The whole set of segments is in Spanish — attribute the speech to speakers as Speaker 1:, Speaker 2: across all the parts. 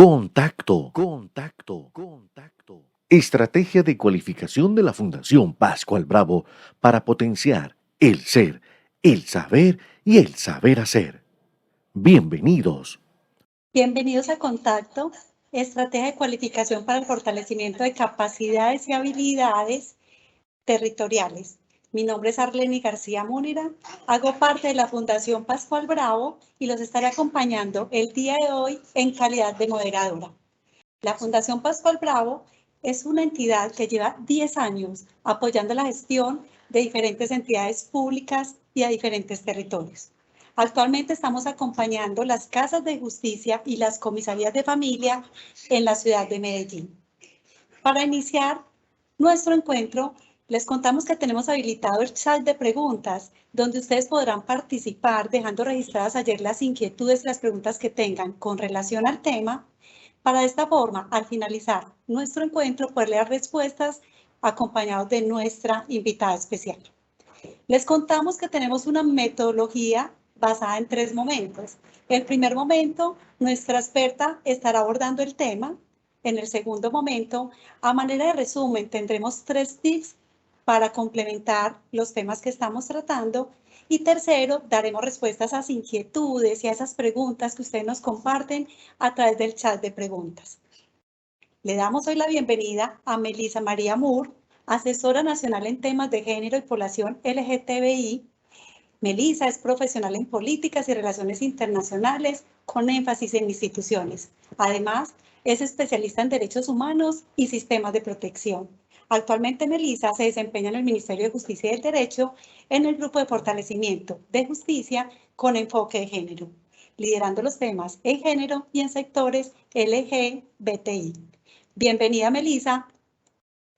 Speaker 1: Contacto. Estrategia de cualificación de la Fundación Pascual Bravo para potenciar el ser, el saber y el saber hacer. Bienvenidos.
Speaker 2: Bienvenidos a Contacto, estrategia de cualificación para el fortalecimiento de capacidades y habilidades territoriales. Mi nombre es Arleni García Múnera, hago parte de la Fundación Pascual Bravo y los estaré acompañando el día de hoy en calidad de moderadora. La Fundación Pascual Bravo es una entidad que lleva 10 años apoyando la gestión de diferentes entidades públicas y a diferentes territorios. Actualmente estamos acompañando las casas de justicia y las comisarías de familia en la ciudad de Medellín. Para iniciar nuestro encuentro, les contamos que tenemos habilitado el chat de preguntas, donde ustedes podrán participar dejando registradas ayer las inquietudes y las preguntas que tengan con relación al tema. Para de esta forma, al finalizar nuestro encuentro, poder leer respuestas acompañados de nuestra invitada especial. Les contamos que tenemos una metodología basada en 3 momentos. El primer momento, nuestra experta estará abordando el tema. En el segundo momento, a manera de resumen, tendremos 3 tips para complementar los temas que estamos tratando. Y tercero, daremos respuestas a esas inquietudes y a esas preguntas que ustedes nos comparten a través del chat de preguntas. Le damos hoy la bienvenida a Melissa María Moore, asesora nacional en temas de género y población LGTBI. Melissa es profesional en políticas y relaciones internacionales con énfasis en instituciones. Además, es especialista en derechos humanos y sistemas de protección. Actualmente Melissa se desempeña en el Ministerio de Justicia y del Derecho en el Grupo de Fortalecimiento de Justicia con enfoque de género, liderando los temas en género y en sectores LGBTI. Bienvenida, Melissa,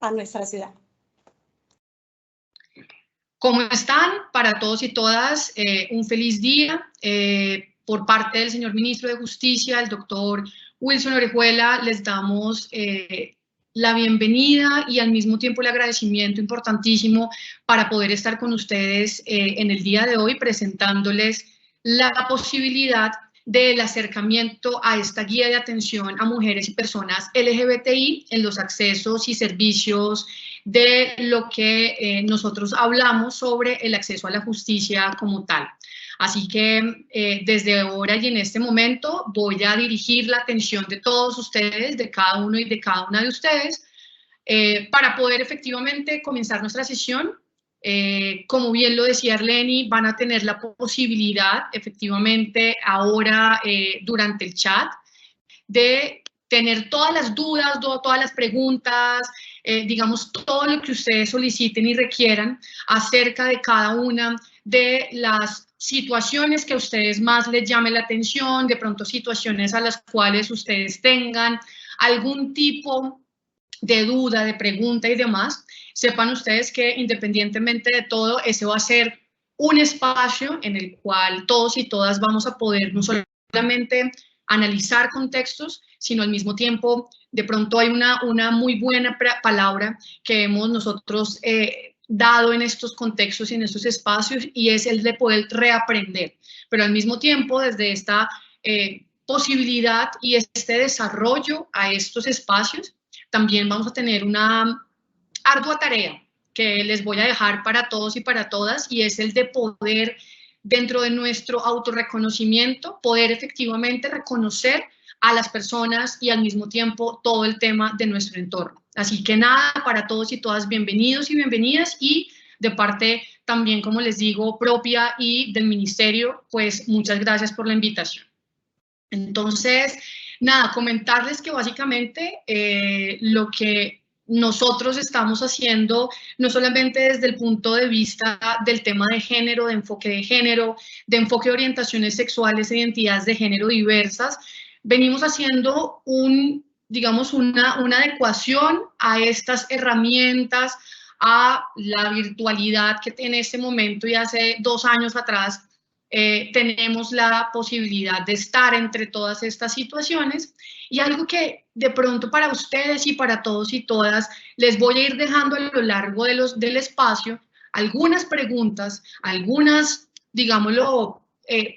Speaker 2: a nuestra ciudad.
Speaker 3: ¿Cómo están? Para todos y todas, un feliz día. Por parte del señor Ministro de Justicia, el doctor Wilson Orejuela, les damos la bienvenida y al mismo tiempo el agradecimiento importantísimo para poder estar con ustedes en el día de hoy presentándoles la posibilidad del acercamiento a esta guía de atención a mujeres y personas LGBTI en los accesos y servicios de lo que nosotros hablamos sobre el acceso a la justicia como tal. Así que desde ahora y en este momento voy a dirigir la atención de todos ustedes, de cada uno y de cada una de ustedes, para poder efectivamente comenzar nuestra sesión. Como bien lo decía Arleni, van a tener la posibilidad efectivamente ahora durante el chat de tener todas las dudas, todas las preguntas, digamos todo lo que ustedes soliciten y requieran acerca de cada una de las situaciones que a ustedes más les llame la atención, de pronto situaciones a las cuales ustedes tengan algún tipo de duda, de pregunta y demás. Sepan ustedes que independientemente de todo, ese va a ser un espacio en el cual todos y todas vamos a poder no solamente analizar contextos, sino al mismo tiempo, de pronto hay una muy buena palabra que hemos nosotros dado en estos contextos y en estos espacios, y es el de poder reaprender, pero al mismo tiempo desde esta posibilidad y este desarrollo a estos espacios, también vamos a tener una ardua tarea que les voy a dejar para todos y para todas, y es el de poder, dentro de nuestro autorreconocimiento, poder efectivamente reconocer a las personas y al mismo tiempo todo el tema de nuestro entorno. Así que nada, para todos y todas, bienvenidos y bienvenidas, y de parte también, como les digo, propia y del ministerio, pues muchas gracias por la invitación. Entonces, nada, comentarles que básicamente lo que nosotros estamos haciendo, no solamente desde el punto de vista del tema de género, de enfoque de orientaciones sexuales e identidades de género diversas, venimos haciendo digamos, una adecuación a estas herramientas, a la virtualidad que en este momento y hace 2 años atrás tenemos la posibilidad de estar entre todas estas situaciones. Y algo que de pronto para ustedes y para todos y todas les voy a ir dejando a lo largo del espacio algunas preguntas, algunas, digámoslo,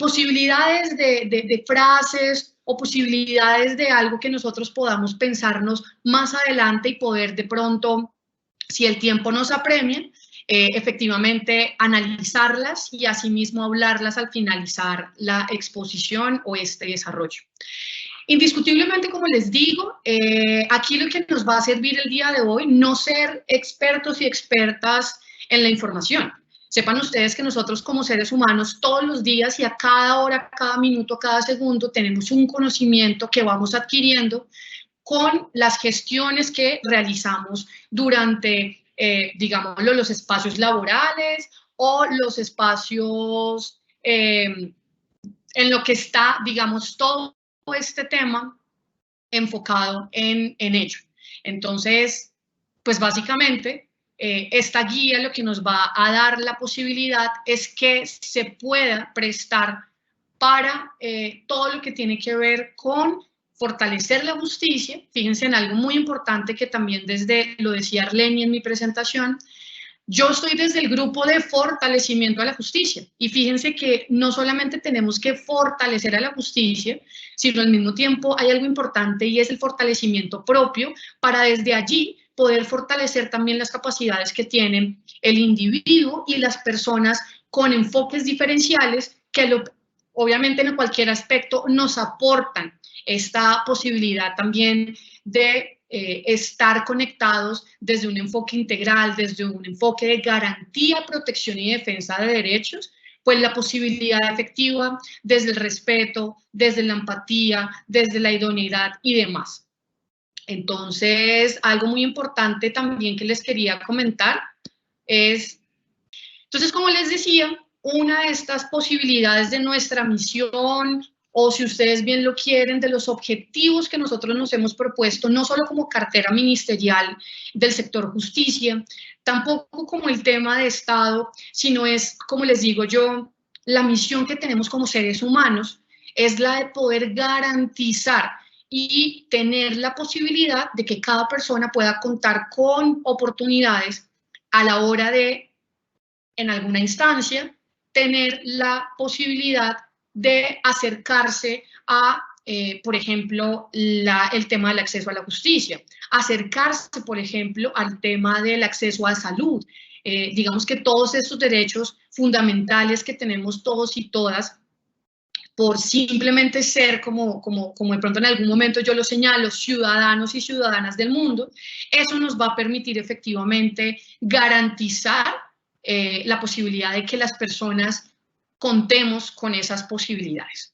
Speaker 3: posibilidades de frases o posibilidades de algo que nosotros podamos pensarnos más adelante y poder de pronto, si el tiempo nos apremia, efectivamente analizarlas y asimismo hablarlas al finalizar la exposición o este desarrollo. Indiscutiblemente, como les digo, aquí lo que nos va a servir el día de hoy, no ser expertos y expertas en la información. Sepan ustedes que nosotros como seres humanos todos los días y a cada hora, cada minuto, cada segundo tenemos un conocimiento que vamos adquiriendo con las gestiones que realizamos durante, digámoslo, los espacios laborales o los espacios en lo que está, digamos, todo este tema enfocado en ello. Entonces, pues básicamente, esta guía lo que nos va a dar la posibilidad es que se pueda prestar para todo lo que tiene que ver con fortalecer la justicia. Fíjense en algo muy importante que también lo decía Arleni en mi presentación. Yo estoy desde el grupo de fortalecimiento a la justicia y fíjense que no solamente tenemos que fortalecer a la justicia, sino al mismo tiempo hay algo importante y es el fortalecimiento propio para desde allí poder fortalecer también las capacidades que tienen el individuo y las personas con enfoques diferenciales que obviamente en cualquier aspecto nos aportan esta posibilidad también de estar conectados desde un enfoque integral, desde un enfoque de garantía, protección y defensa de derechos, pues la posibilidad efectiva desde el respeto, desde la empatía, desde la idoneidad y demás. Entonces, algo muy importante también que les quería comentar es, entonces, como les decía, una de estas posibilidades de nuestra misión, o si ustedes bien lo quieren, de los objetivos que nosotros nos hemos propuesto, no solo como cartera ministerial del sector justicia, tampoco como el tema de Estado, sino es, como les digo yo, la misión que tenemos como seres humanos, es la de poder garantizar y tener la posibilidad de que cada persona pueda contar con oportunidades a la hora de, en alguna instancia, tener la posibilidad de acercarse a, por ejemplo, el tema del acceso a la justicia, acercarse, por ejemplo, al tema del acceso a salud. Digamos que todos estos derechos fundamentales que tenemos todos y todas, por simplemente ser, como de pronto en algún momento yo lo señalo, ciudadanos y ciudadanas del mundo, eso nos va a permitir efectivamente garantizar la posibilidad de que las personas contemos con esas posibilidades.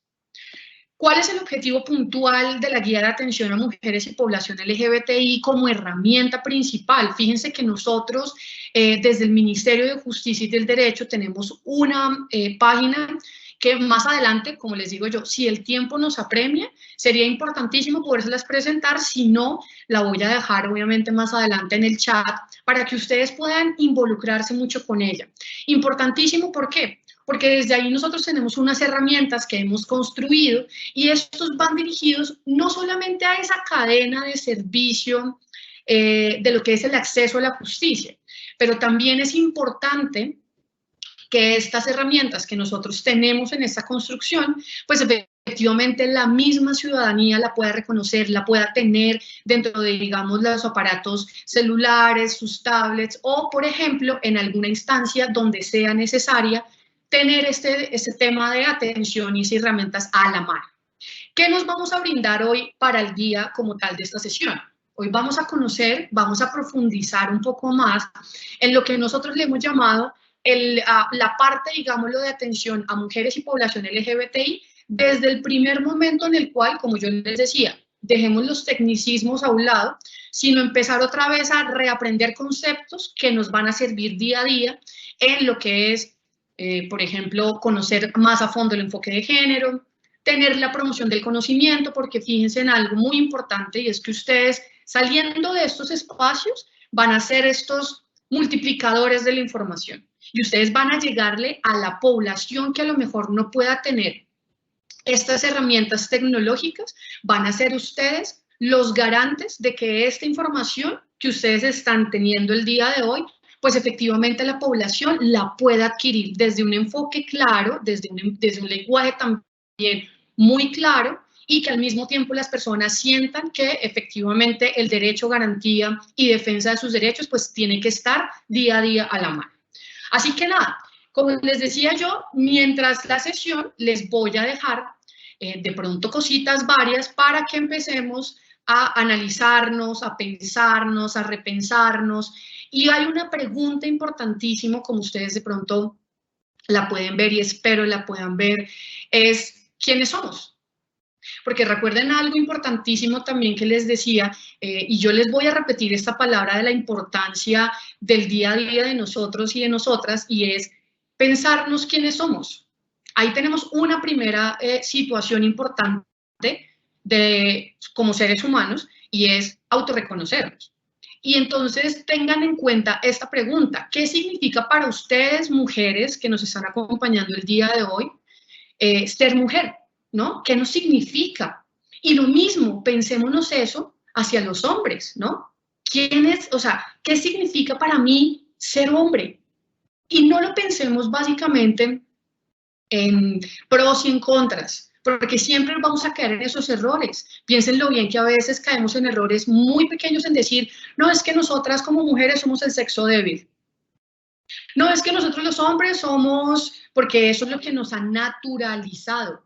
Speaker 3: ¿Cuál es el objetivo puntual de la guía de atención a mujeres y población LGBTI como herramienta principal? Fíjense que nosotros desde el Ministerio de Justicia y del Derecho tenemos una página que más adelante, como les digo yo, si el tiempo nos apremia, sería importantísimo podérselas presentar, si no, la voy a dejar obviamente más adelante en el chat para que ustedes puedan involucrarse mucho con ella. Importantísimo, ¿por qué? Porque desde ahí nosotros tenemos unas herramientas que hemos construido y estos van dirigidos no solamente a esa cadena de servicio de lo que es el acceso a la justicia, pero también es importante que estas herramientas que nosotros tenemos en esta construcción, pues efectivamente la misma ciudadanía la pueda reconocer, la pueda tener dentro de, digamos, los aparatos celulares, sus tablets o, por ejemplo, en alguna instancia donde sea necesaria, tener este tema de atención y esas herramientas a la mano. ¿Qué nos vamos a brindar hoy para el día como tal de esta sesión? Hoy vamos a conocer, vamos a profundizar un poco más en lo que nosotros le hemos llamado la parte, digámoslo, de atención a mujeres y población LGBTI desde el primer momento en el cual, como yo les decía, dejemos los tecnicismos a un lado, sino empezar otra vez a reaprender conceptos que nos van a servir día a día en lo que es por ejemplo, conocer más a fondo el enfoque de género, tener la promoción del conocimiento, porque fíjense en algo muy importante y es que ustedes saliendo de estos espacios van a ser estos multiplicadores de la información y ustedes van a llegarle a la población que a lo mejor no pueda tener estas herramientas tecnológicas, van a ser ustedes los garantes de que esta información que ustedes están teniendo el día de hoy pues efectivamente la población la pueda adquirir desde un enfoque claro, desde un lenguaje también muy claro y que al mismo tiempo las personas sientan que efectivamente el derecho, garantía y defensa de sus derechos pues tiene que estar día a día a la mano. Así que nada, como les decía yo, mientras la sesión les voy a dejar de pronto cositas varias para que empecemos a analizarnos, a pensarnos, a repensarnos. Y hay una pregunta importantísima, como ustedes de pronto la pueden ver y espero la puedan ver, es ¿quiénes somos? Porque recuerden algo importantísimo también que les decía, y yo les voy a repetir esta palabra de la importancia del día a día de nosotros y de nosotras, y es pensarnos quiénes somos. Ahí tenemos una primera situación importante como seres humanos, y es autorreconocernos. Y entonces tengan en cuenta esta pregunta: ¿qué significa para ustedes, mujeres que nos están acompañando el día de hoy, ser mujer? ¿No? ¿Qué nos significa? Y lo mismo, pensémonos eso hacia los hombres, ¿no? ¿Qué significa para mí ser hombre? Y no lo pensemos básicamente en pros y en contras, porque siempre vamos a caer en esos errores. Piénsenlo bien, que a veces caemos en errores muy pequeños en decir, no, es que nosotras como mujeres somos el sexo débil. No, es que nosotros los hombres somos, porque eso es lo que nos han naturalizado,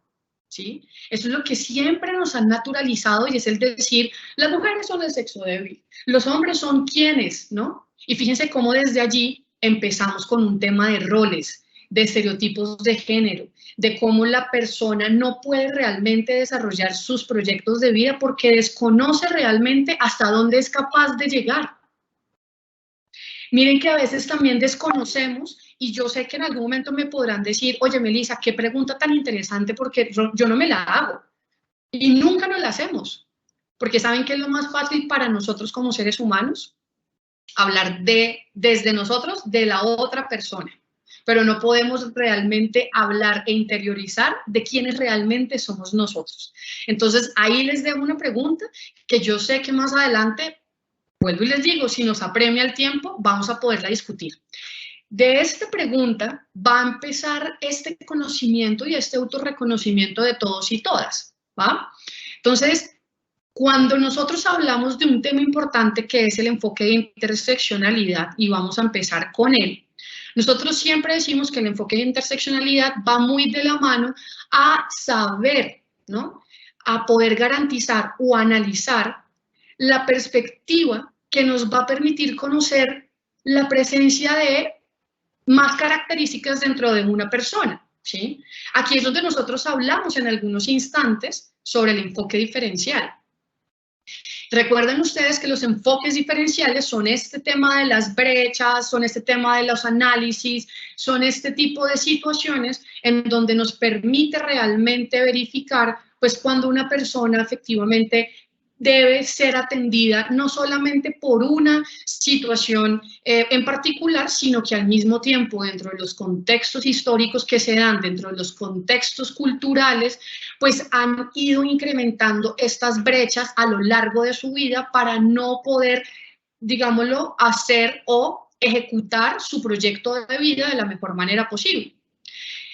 Speaker 3: ¿sí? Eso es lo que siempre nos han naturalizado, y es el decir, las mujeres son el sexo débil, los hombres son quienes, ¿no? Y fíjense cómo desde allí empezamos con un tema de roles, de estereotipos de género, de cómo la persona no puede realmente desarrollar sus proyectos de vida porque desconoce realmente hasta dónde es capaz de llegar. Miren que a veces también desconocemos, y yo sé que en algún momento me podrán decir, oye, Melissa, qué pregunta tan interesante, porque yo no me la hago. Y nunca nos la hacemos, porque ¿saben qué es lo más fácil para nosotros como seres humanos? Hablar desde nosotros, de la otra persona. Pero no podemos realmente hablar e interiorizar de quiénes realmente somos nosotros. Entonces, ahí les dejo una pregunta que yo sé que más adelante, vuelvo y les digo, si nos apremia el tiempo, vamos a poderla discutir. De esta pregunta va a empezar este conocimiento y este autorreconocimiento de todos y todas, ¿va? Entonces, cuando nosotros hablamos de un tema importante que es el enfoque de interseccionalidad, y vamos a empezar con él, nosotros siempre decimos que el enfoque de interseccionalidad va muy de la mano a saber, ¿no? A poder garantizar o analizar la perspectiva que nos va a permitir conocer la presencia de más características dentro de una persona, ¿sí? Aquí es donde nosotros hablamos en algunos instantes sobre el enfoque diferencial. Recuerden ustedes que los enfoques diferenciales son este tema de las brechas, son este tema de los análisis, son este tipo de situaciones en donde nos permite realmente verificar, pues, cuando una persona efectivamente debe ser atendida no solamente por una situación en particular, sino que al mismo tiempo dentro de los contextos históricos que se dan, dentro de los contextos culturales, pues han ido incrementando estas brechas a lo largo de su vida para no poder, digámoslo, hacer o ejecutar su proyecto de vida de la mejor manera posible.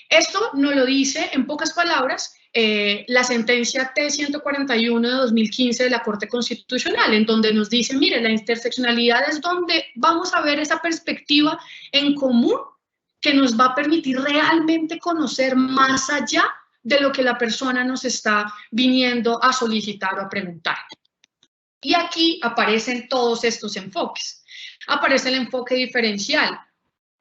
Speaker 3: Esto nos lo dice, en pocas palabras, la sentencia T-141 de 2015 de la Corte Constitucional, en donde nos dice, mire, la interseccionalidad es donde vamos a ver esa perspectiva en común que nos va a permitir realmente conocer más allá de lo que la persona nos está viniendo a solicitar o a preguntar. Y aquí aparecen todos estos enfoques. Aparece el enfoque diferencial.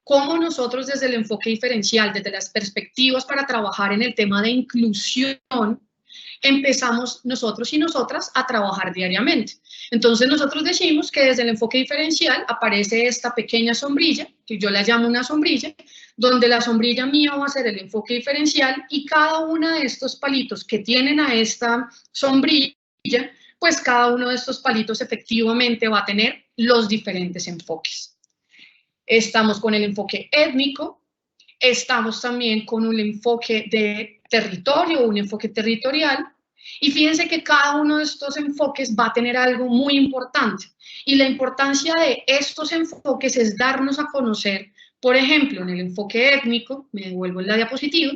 Speaker 3: Cómo nosotros desde el enfoque diferencial, desde las perspectivas para trabajar en el tema de inclusión, empezamos nosotros y nosotras a trabajar diariamente. Entonces nosotros decimos que desde el enfoque diferencial aparece esta pequeña sombrilla, que yo la llamo una sombrilla, donde la sombrilla mía va a ser el enfoque diferencial, y cada uno de estos palitos que tienen a esta sombrilla, pues cada uno de estos palitos efectivamente va a tener los diferentes enfoques. Estamos con el enfoque étnico, estamos también con un enfoque de territorio, un enfoque territorial, y fíjense que cada uno de estos enfoques va a tener algo muy importante, y la importancia de estos enfoques es darnos a conocer, por ejemplo, en el enfoque étnico, me devuelvo en la diapositiva,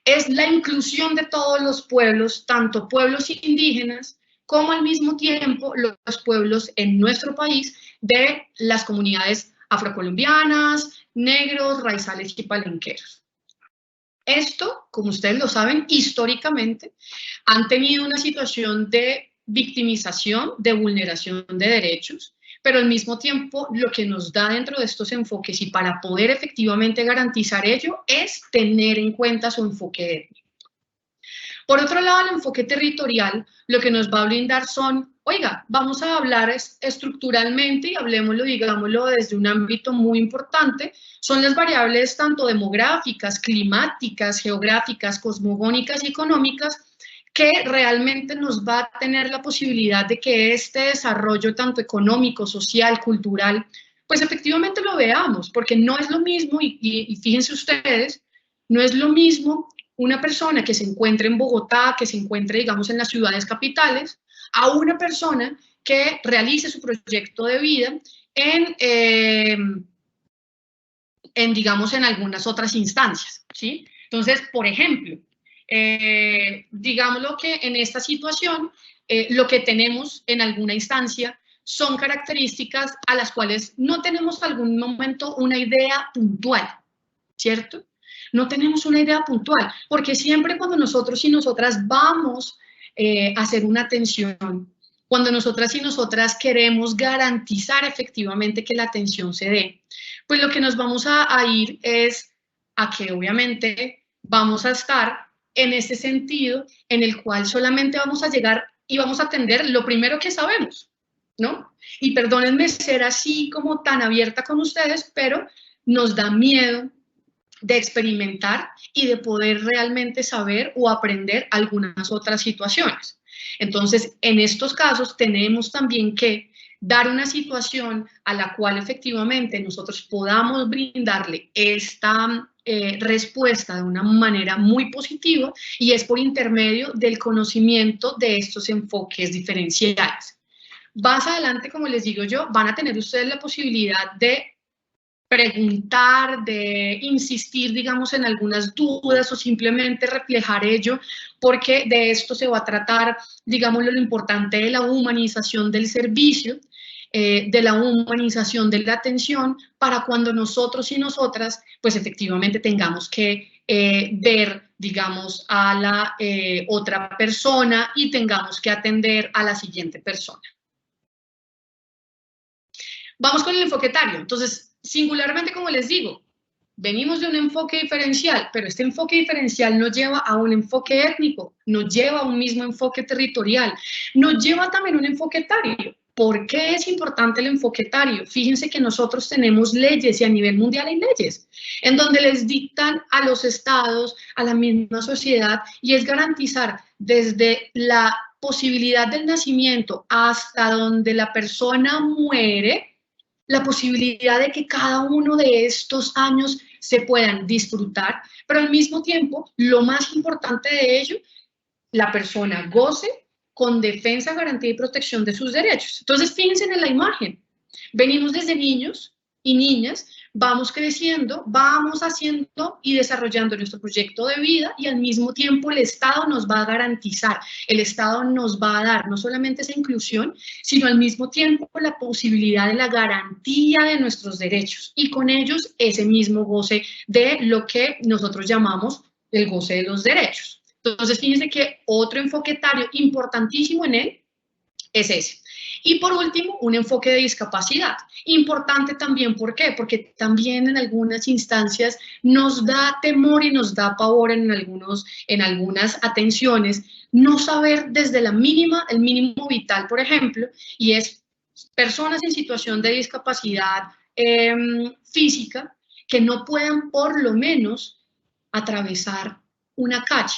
Speaker 3: es la inclusión de todos los pueblos, tanto pueblos indígenas como al mismo tiempo los pueblos en nuestro país de las comunidades afrocolombianas, negros, raizales y palenqueros. Esto, como ustedes lo saben, históricamente han tenido una situación de victimización, de vulneración de derechos, pero al mismo tiempo lo que nos da dentro de estos enfoques y para poder efectivamente garantizar ello es tener en cuenta su enfoque étnico. Por otro lado, el enfoque territorial lo que nos va a brindar son, oiga, vamos a hablar estructuralmente y hablemoslo, digámoslo, desde un ámbito muy importante, son las variables tanto demográficas, climáticas, geográficas, cosmogónicas y económicas que realmente nos va a tener la posibilidad de que este desarrollo tanto económico, social, cultural, pues efectivamente lo veamos, porque no es lo mismo, y fíjense ustedes, no es lo mismo una persona que se encuentre en Bogotá, que se encuentre, digamos, en las ciudades capitales, a una persona que realice su proyecto de vida digamos, en algunas otras instancias, ¿sí? Entonces, por ejemplo, digámoslo que en esta situación, lo que tenemos en alguna instancia son características a las cuales no tenemos algún momento una idea puntual, ¿cierto? No tenemos una idea puntual, porque siempre cuando nosotros y nosotras vamos a hacer una atención, cuando nosotras y nosotras queremos garantizar efectivamente que la atención se dé, pues lo que nos vamos a ir es a que obviamente vamos a estar en ese sentido en el cual solamente vamos a llegar y vamos a atender lo primero que sabemos, ¿no? Y perdónenme ser así como tan abierta con ustedes, pero nos da miedo de experimentar y de poder realmente saber o aprender algunas otras situaciones. Entonces, en estos casos tenemos también que dar una situación a la cual efectivamente nosotros podamos brindarle esta respuesta de una manera muy positiva y es por intermedio del conocimiento de estos enfoques diferenciales. Más adelante, como les digo yo, van a tener ustedes la posibilidad de preguntar, de insistir, digamos, en algunas dudas o simplemente reflejar ello, porque de esto se va a tratar, digamos, lo importante de la humanización del servicio, de la humanización de la atención, para cuando nosotros y nosotras, pues efectivamente tengamos que ver, digamos, a la otra persona y tengamos que atender a la siguiente persona. Vamos con el enfoque etario. Entonces, singularmente, como les digo, venimos de un enfoque diferencial, pero este enfoque diferencial nos lleva a un enfoque étnico, nos lleva a un mismo enfoque territorial, nos lleva también a un enfoque etario. ¿Por qué es importante el enfoque etario? Fíjense que nosotros tenemos leyes y a nivel mundial hay leyes en donde les dictan a los estados, a la misma sociedad, y es garantizar desde la posibilidad del nacimiento hasta donde la persona muere, la posibilidad de que cada uno de estos años se puedan disfrutar, pero al mismo tiempo, lo más importante de ello, la persona goce con defensa, garantía y protección de sus derechos. Entonces, fíjense en la imagen. Venimos desde niños y niñas, vamos creciendo, vamos haciendo y desarrollando nuestro proyecto de vida y al mismo tiempo el Estado nos va a garantizar, el Estado nos va a dar no solamente esa inclusión, sino al mismo tiempo la posibilidad de la garantía de nuestros derechos y con ellos ese mismo goce de lo que nosotros llamamos el goce de los derechos. Entonces, fíjense que otro enfoque etario importantísimo en él es ese. Y por último, un enfoque de discapacidad. Importante también, ¿por qué? Porque también en algunas instancias nos da temor y nos da pavor en algunas atenciones no saber desde el mínimo vital, por ejemplo, y es personas en situación de discapacidad física que no puedan por lo menos atravesar una calle.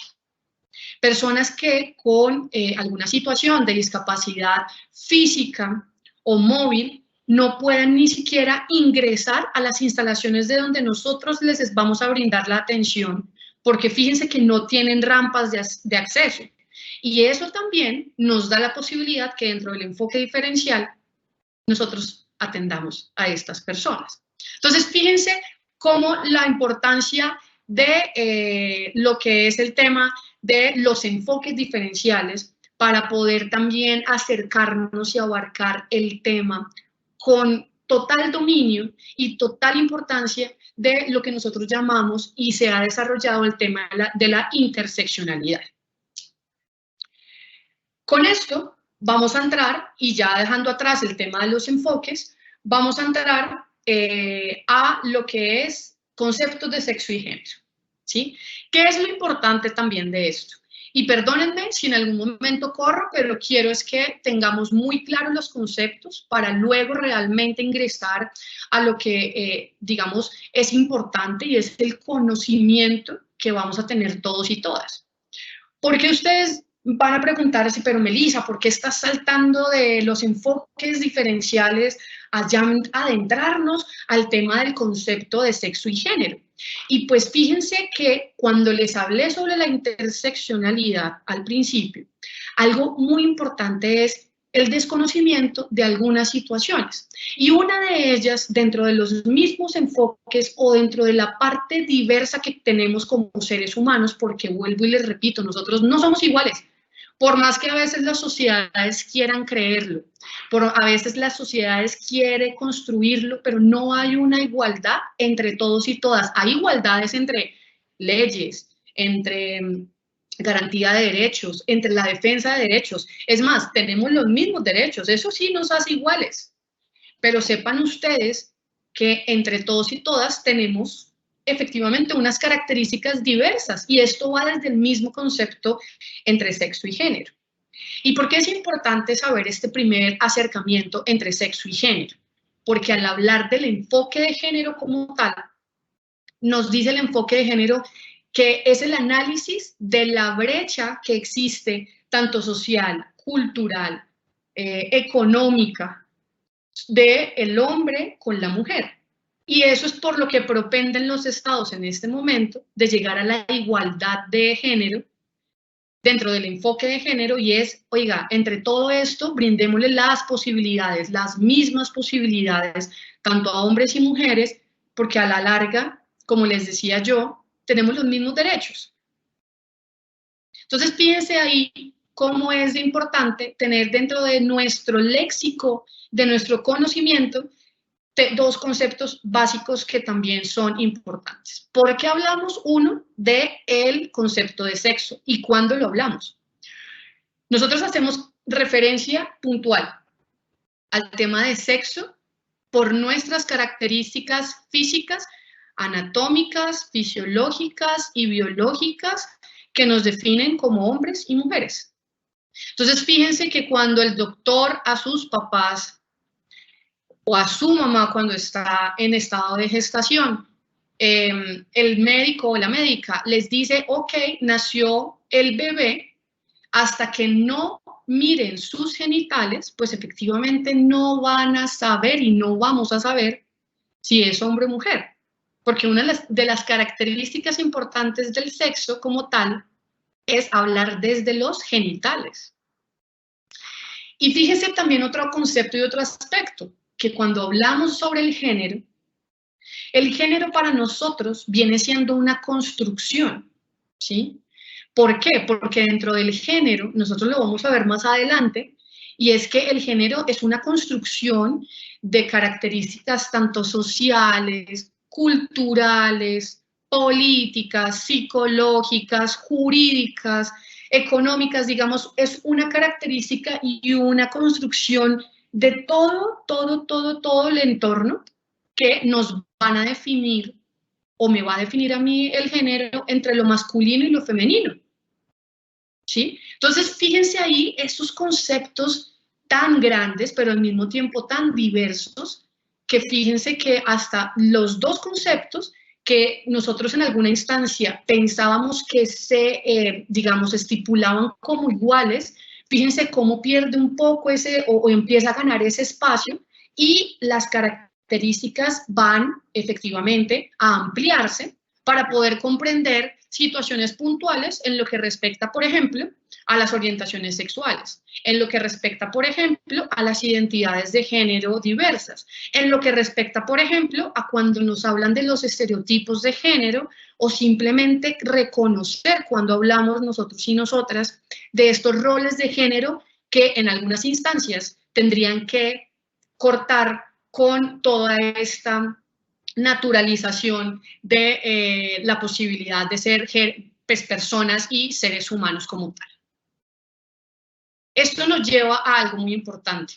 Speaker 3: Personas que con alguna situación de discapacidad física o móvil no puedan ni siquiera ingresar a las instalaciones de donde nosotros les vamos a brindar la atención, porque fíjense que no tienen rampas de acceso. Y eso también nos da la posibilidad que dentro del enfoque diferencial nosotros atendamos a estas personas. Entonces, fíjense cómo la importancia de lo que es el tema de los enfoques diferenciales para poder también acercarnos y abarcar el tema con total dominio y total importancia de lo que nosotros llamamos y se ha desarrollado el tema de la interseccionalidad. Con esto vamos a entrar, y ya dejando atrás el tema de los enfoques, vamos a entrar a lo que es conceptos de sexo y género, ¿sí? ¿Qué es lo importante también de esto? Y perdónenme si en algún momento corro, pero quiero es que tengamos muy claros los conceptos para luego realmente ingresar a lo que, digamos, es importante y es el conocimiento que vamos a tener todos y todas. Porque ustedes van a preguntarse, pero Melissa, ¿por qué estás saltando de los enfoques diferenciales a ya adentrarnos al tema del concepto de sexo y género? Y pues fíjense que cuando les hablé sobre la interseccionalidad al principio, algo muy importante es el desconocimiento de algunas situaciones. Y una de ellas, dentro de los mismos enfoques o dentro de la parte diversa que tenemos como seres humanos, porque vuelvo y les repito, nosotros no somos iguales. Por más que a veces las sociedades quieran creerlo, a veces las sociedades quieren construirlo, pero no hay una igualdad entre todos y todas. Hay igualdades entre leyes, entre garantía de derechos, entre la defensa de derechos. Es más, tenemos los mismos derechos, eso sí nos hace iguales. Pero sepan ustedes que entre todos y todas tenemos efectivamente unas características diversas y esto va desde el mismo concepto entre sexo y género. ¿Y por qué es importante saber este primer acercamiento entre sexo y género? Porque al hablar del enfoque de género como tal, nos dice el enfoque de género que es el análisis de la brecha que existe tanto social, cultural, económica, del hombre con la mujer. Y eso es por lo que propenden los estados en este momento de llegar a la igualdad de género dentro del enfoque de género y es, oiga, entre todo esto brindémosle las posibilidades, las mismas posibilidades, tanto a hombres y mujeres, porque a la larga, como les decía yo, tenemos los mismos derechos. Entonces, fíjense ahí cómo es de importante tener dentro de nuestro léxico, de nuestro conocimiento, dos conceptos básicos que también son importantes. ¿Por qué hablamos uno del concepto de sexo y cuándo lo hablamos? Nosotros hacemos referencia puntual al tema de sexo por nuestras características físicas, anatómicas, fisiológicas y biológicas que nos definen como hombres y mujeres. Entonces, fíjense que cuando el doctor a sus papás o a su mamá cuando está en estado de gestación, el médico o la médica les dice, ok, nació el bebé, hasta que no miren sus genitales, pues efectivamente no van a saber y no vamos a saber si es hombre o mujer. Porque una de las características importantes del sexo como tal es hablar desde los genitales. Y fíjese también otro concepto y otro aspecto, que cuando hablamos sobre el género para nosotros viene siendo una construcción, ¿sí? ¿Por qué? Porque dentro del género, nosotros lo vamos a ver más adelante, y es que el género es una construcción de características tanto sociales, culturales, políticas, psicológicas, jurídicas, económicas, digamos, es una característica y una construcción de todo el entorno que nos van a definir o me va a definir a mí el género entre lo masculino y lo femenino. ¿Sí? Entonces, fíjense ahí estos conceptos tan grandes, pero al mismo tiempo tan diversos, que fíjense que hasta los dos conceptos que nosotros en alguna instancia pensábamos que se, digamos, estipulaban como iguales, fíjense cómo pierde un poco ese, o empieza a ganar ese espacio y las características van efectivamente a ampliarse para poder comprender situaciones puntuales en lo que respecta, por ejemplo, a las orientaciones sexuales, en lo que respecta, por ejemplo, a las identidades de género diversas, en lo que respecta, por ejemplo, a cuando nos hablan de los estereotipos de género o simplemente reconocer cuando hablamos nosotros y nosotras de estos roles de género que en algunas instancias tendrían que cortar con toda esta naturalización de la posibilidad de ser pues, personas y seres humanos como tal. Esto nos lleva a algo muy importante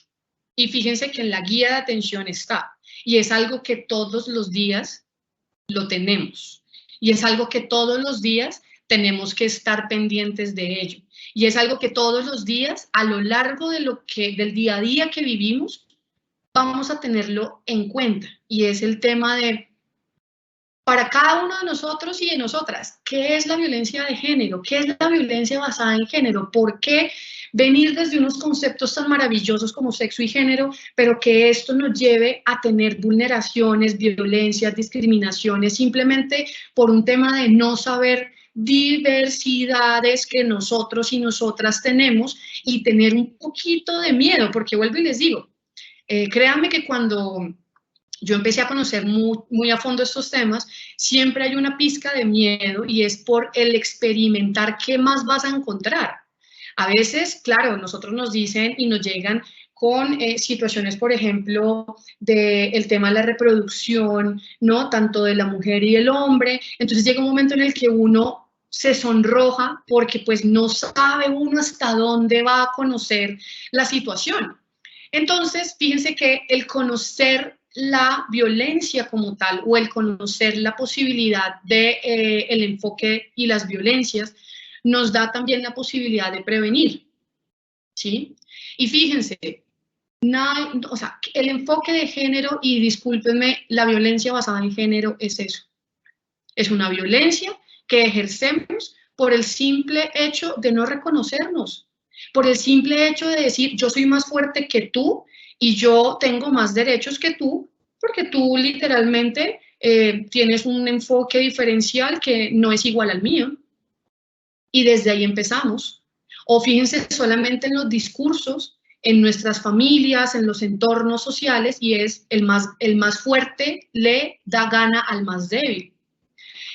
Speaker 3: y fíjense que en la guía de atención está y es algo que todos los días lo tenemos y es algo que todos los días tenemos que estar pendientes de ello y es algo que todos los días a lo largo de del día a día que vivimos vamos a tenerlo en cuenta y es el tema de para cada uno de nosotros y de nosotras, ¿qué es la violencia de género? ¿Qué es la violencia basada en género? ¿Por qué venir desde unos conceptos tan maravillosos como sexo y género, pero que esto nos lleve a tener vulneraciones, violencias, discriminaciones, simplemente por un tema de no saber diversidades que nosotros y nosotras tenemos y tener un poquito de miedo? Porque vuelvo y les digo, créanme que cuando yo empecé a conocer muy a fondo estos temas, siempre hay una pizca de miedo y es por el experimentar qué más vas a encontrar. A veces, claro, nosotros nos dicen y nos llegan con situaciones, por ejemplo, del tema de la reproducción, ¿no? Tanto de la mujer y el hombre. Entonces llega un momento en el que uno se sonroja porque pues no sabe uno hasta dónde va a conocer la situación. Entonces, fíjense que el conocer la violencia como tal o el conocer la posibilidad de el enfoque y las violencias nos da también la posibilidad de prevenir, ¿sí? Y fíjense, o sea, el enfoque de género, y discúlpenme, la violencia basada en género es eso. Es una violencia que ejercemos por el simple hecho de no reconocernos, por el simple hecho de decir yo soy más fuerte que tú y yo tengo más derechos que tú, porque tú literalmente tienes un enfoque diferencial que no es igual al mío. Y desde ahí empezamos. O fíjense solamente en los discursos, en nuestras familias, en los entornos sociales, y es el más fuerte le da gana al más débil.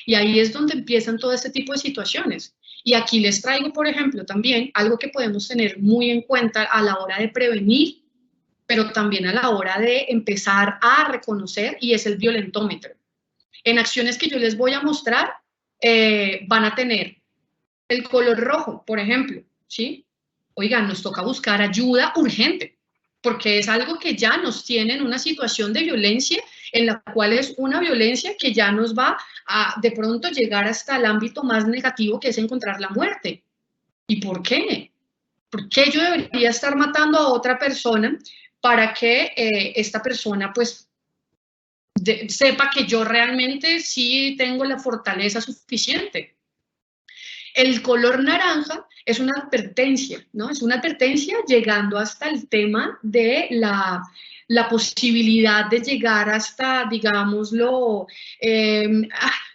Speaker 3: Y ahí es donde empiezan todo este tipo de situaciones. Y aquí les traigo, por ejemplo, también algo que podemos tener muy en cuenta a la hora de prevenir, pero también a la hora de empezar a reconocer, y es el violentómetro. En acciones que yo les voy a mostrar, van a tener el color rojo, por ejemplo, ¿sí? Oigan, nos toca buscar ayuda urgente, porque es algo que ya nos tiene en una situación de violencia, en la cual es una violencia que ya nos va a de pronto llegar hasta el ámbito más negativo, que es encontrar la muerte. ¿Y por qué? ¿Por qué yo debería estar matando a otra persona para que esta persona pues sepa que yo realmente sí tengo la fortaleza suficiente? El color naranja es una advertencia, ¿no? Es una advertencia llegando hasta el tema de la posibilidad de llegar hasta, digámoslo,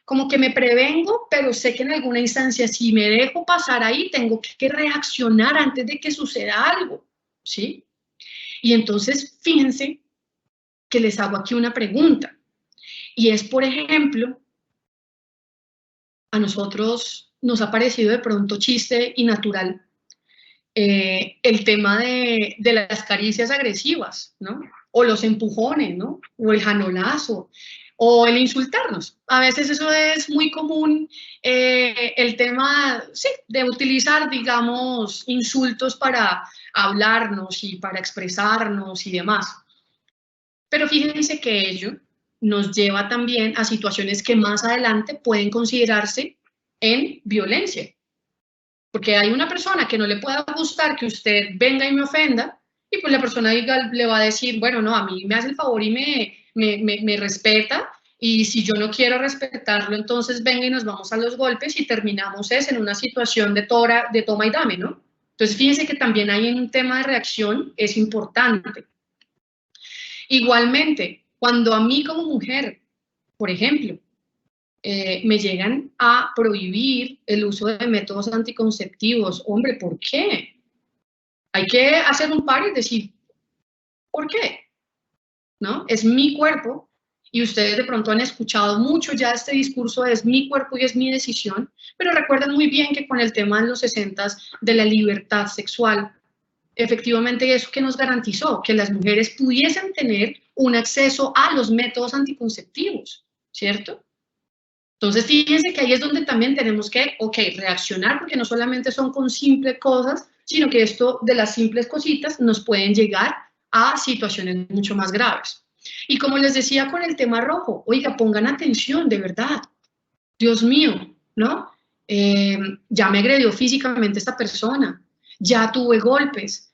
Speaker 3: como que me prevengo, pero sé que en alguna instancia si me dejo pasar ahí, tengo que reaccionar antes de que suceda algo, ¿sí? Y entonces, fíjense que les hago aquí una pregunta, y es, por ejemplo, a nosotros nos ha parecido de pronto chiste y natural el tema de las caricias agresivas, ¿no? O los empujones, ¿no? O el janolazo, o el insultarnos. A veces eso es muy común, el tema, sí, de utilizar, digamos, insultos para hablarnos y para expresarnos y demás. Pero fíjense que ello nos lleva también a situaciones que más adelante pueden considerarse en violencia. Porque hay una persona que no le pueda gustar que usted venga y me ofenda, y pues la persona le va a decir, bueno, no, a mí me hace el favor y me respeta, y si yo no quiero respetarlo, entonces venga y nos vamos a los golpes y terminamos en una situación de toma y dame, ¿no? Entonces fíjense que también hay un tema de reacción, es importante. Igualmente, cuando a mí como mujer, por ejemplo, me llegan a prohibir el uso de métodos anticonceptivos. Hombre, ¿por qué? Hay que hacer un par y decir, ¿por qué? ¿No? Es mi cuerpo, y ustedes de pronto han escuchado mucho ya este discurso de es mi cuerpo y es mi decisión, pero recuerden muy bien que con el tema en los 60s de la libertad sexual, efectivamente eso que nos garantizó que las mujeres pudiesen tener un acceso a los métodos anticonceptivos, ¿cierto? Entonces, fíjense que ahí es donde también tenemos que, reaccionar, porque no solamente son con simples cosas, sino que esto de las simples cositas nos pueden llegar a situaciones mucho más graves. Y como les decía con el tema rojo, oiga, pongan atención, de verdad. Dios mío, ¿no? Ya me agredió físicamente esta persona, ya tuve golpes,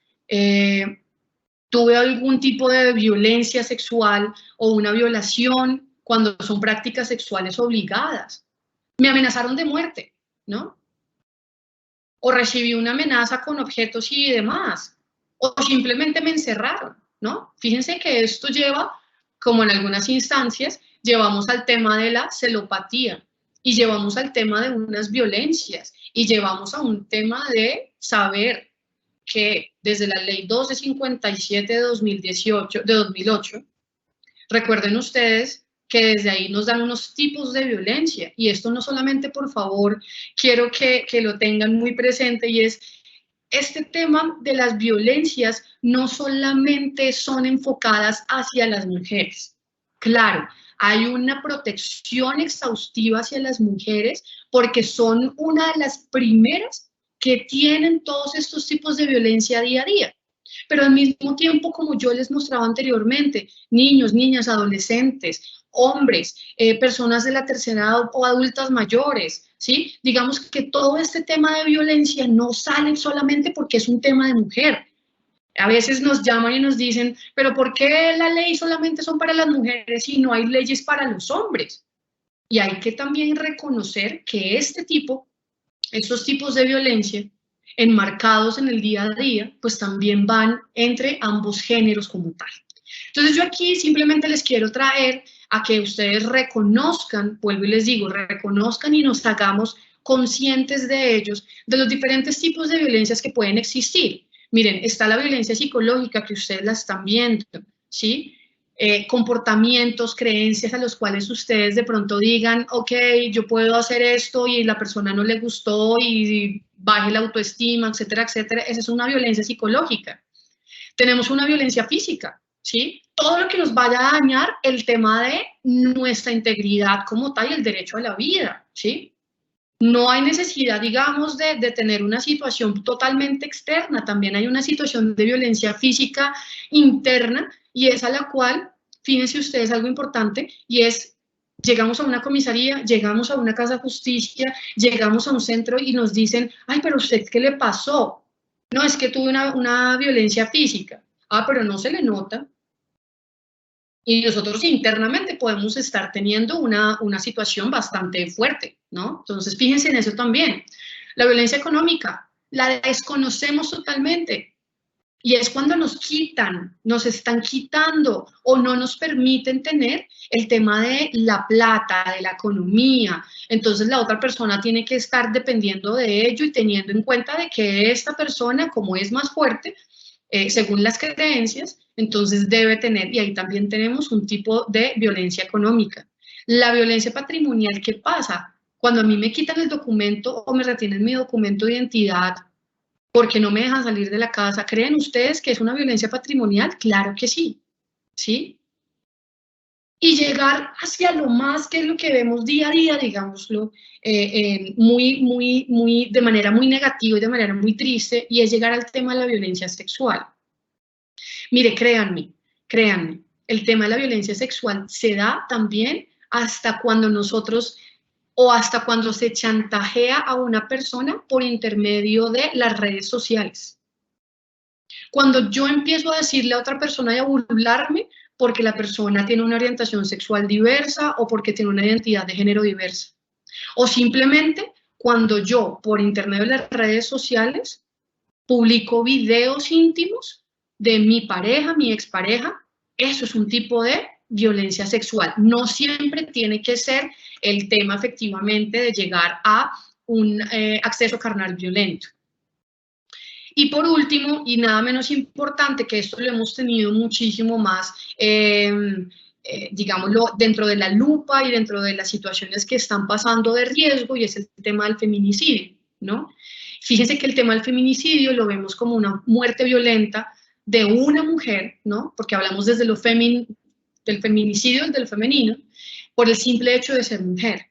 Speaker 3: tuve algún tipo de violencia sexual o una violación cuando son prácticas sexuales obligadas. Me amenazaron de muerte, ¿no? O recibí una amenaza con objetos y demás. O simplemente me encerraron, ¿no? Fíjense que esto lleva, como en algunas instancias, llevamos al tema de la celopatía y llevamos al tema de unas violencias y llevamos a un tema de saber que desde la ley 1257 de 2008, recuerden ustedes que desde ahí nos dan unos tipos de violencia, y esto no solamente, por favor, quiero que lo tengan muy presente, y es este tema de las violencias no solamente son enfocadas hacia las mujeres. Claro, hay una protección exhaustiva hacia las mujeres porque son una de las primeras que tienen todos estos tipos de violencia día a día. Pero al mismo tiempo, como yo les mostraba anteriormente, niños, niñas, adolescentes, hombres, personas de la tercera edad o adultas mayores, ¿sí? Digamos que todo este tema de violencia no sale solamente porque es un tema de mujer. A veces nos llaman y nos dicen, pero ¿por qué la ley solamente son para las mujeres y no hay leyes para los hombres? Y hay que también reconocer que estos tipos de violencia enmarcados en el día a día, pues también van entre ambos géneros como tal. Entonces yo aquí simplemente les quiero traer a que ustedes reconozcan, vuelvo y les digo, reconozcan y nos hagamos conscientes de ellos, de los diferentes tipos de violencias que pueden existir. Miren, está la violencia psicológica que ustedes la están viendo, ¿sí? Comportamientos, creencias a los cuales ustedes de pronto digan, ok, yo puedo hacer esto y la persona no le gustó y baje la autoestima, etcétera, etcétera. Esa es una violencia psicológica. Tenemos una violencia física, ¿sí? Todo lo que nos vaya a dañar el tema de nuestra integridad como tal y el derecho a la vida, ¿sí? No hay necesidad, digamos, de tener una situación totalmente externa. También hay una situación de violencia física interna, y es a la cual, fíjense ustedes algo importante, y es, llegamos a una comisaría, llegamos a una casa de justicia, llegamos a un centro y nos dicen, ay, pero ¿usted qué le pasó? No, es que tuve una violencia física. Ah, pero no se le nota. Y nosotros internamente podemos estar teniendo una situación bastante fuerte, ¿no? Entonces, fíjense en eso también. La violencia económica, la desconocemos totalmente. Y es cuando nos quitan, nos están quitando o no nos permiten tener el tema de la plata, de la economía. Entonces la otra persona tiene que estar dependiendo de ello y teniendo en cuenta de que esta persona, como es más fuerte, según las creencias, entonces debe tener, y ahí también tenemos un tipo de violencia económica. La violencia patrimonial, ¿qué pasa? Cuando a mí me quitan el documento o me retienen mi documento de identidad, porque no me dejan salir de la casa. ¿Creen ustedes que es una violencia patrimonial? Claro que sí, ¿sí? Y llegar hacia lo más, que es lo que vemos día a día, digámoslo, de manera muy negativa y de manera muy triste, y es llegar al tema de la violencia sexual. Mire, créanme, el tema de la violencia sexual se da también hasta cuando hasta cuando se chantajea a una persona por intermedio de las redes sociales. Cuando yo empiezo a decirle a otra persona y a burlarme porque la persona tiene una orientación sexual diversa o porque tiene una identidad de género diversa. O simplemente cuando yo, por intermedio de las redes sociales, publico videos íntimos de mi pareja, mi expareja, eso es un tipo de violencia sexual. No siempre tiene que ser el tema efectivamente de llegar a un acceso carnal violento. Y por último, y nada menos importante, que esto lo hemos tenido muchísimo más, digámoslo, dentro de la lupa y dentro de las situaciones que están pasando de riesgo, y es el tema del feminicidio, ¿no? Fíjense que el tema del feminicidio lo vemos como una muerte violenta de una mujer, ¿no? Porque hablamos desde lo del feminicidio, desde lo femenino, por el simple hecho de ser mujer.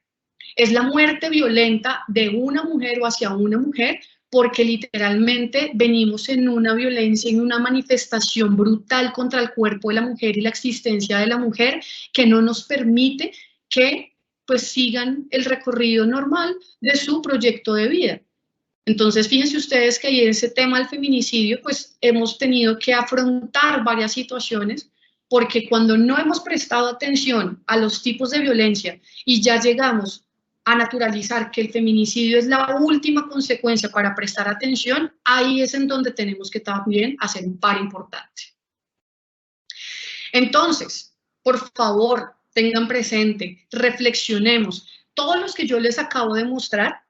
Speaker 3: Es la muerte violenta de una mujer o hacia una mujer, porque literalmente venimos en una violencia, en una manifestación brutal contra el cuerpo de la mujer y la existencia de la mujer, que no nos permite que pues sigan el recorrido normal de su proyecto de vida. Entonces, fíjense ustedes que ahí en ese tema del feminicidio, pues hemos tenido que afrontar varias situaciones, porque cuando no hemos prestado atención a los tipos de violencia y ya llegamos a naturalizar que el feminicidio es la última consecuencia para prestar atención, ahí es en donde tenemos que también hacer un par importante. Entonces, por favor, tengan presente, reflexionemos. Todos los que yo les acabo de mostrar,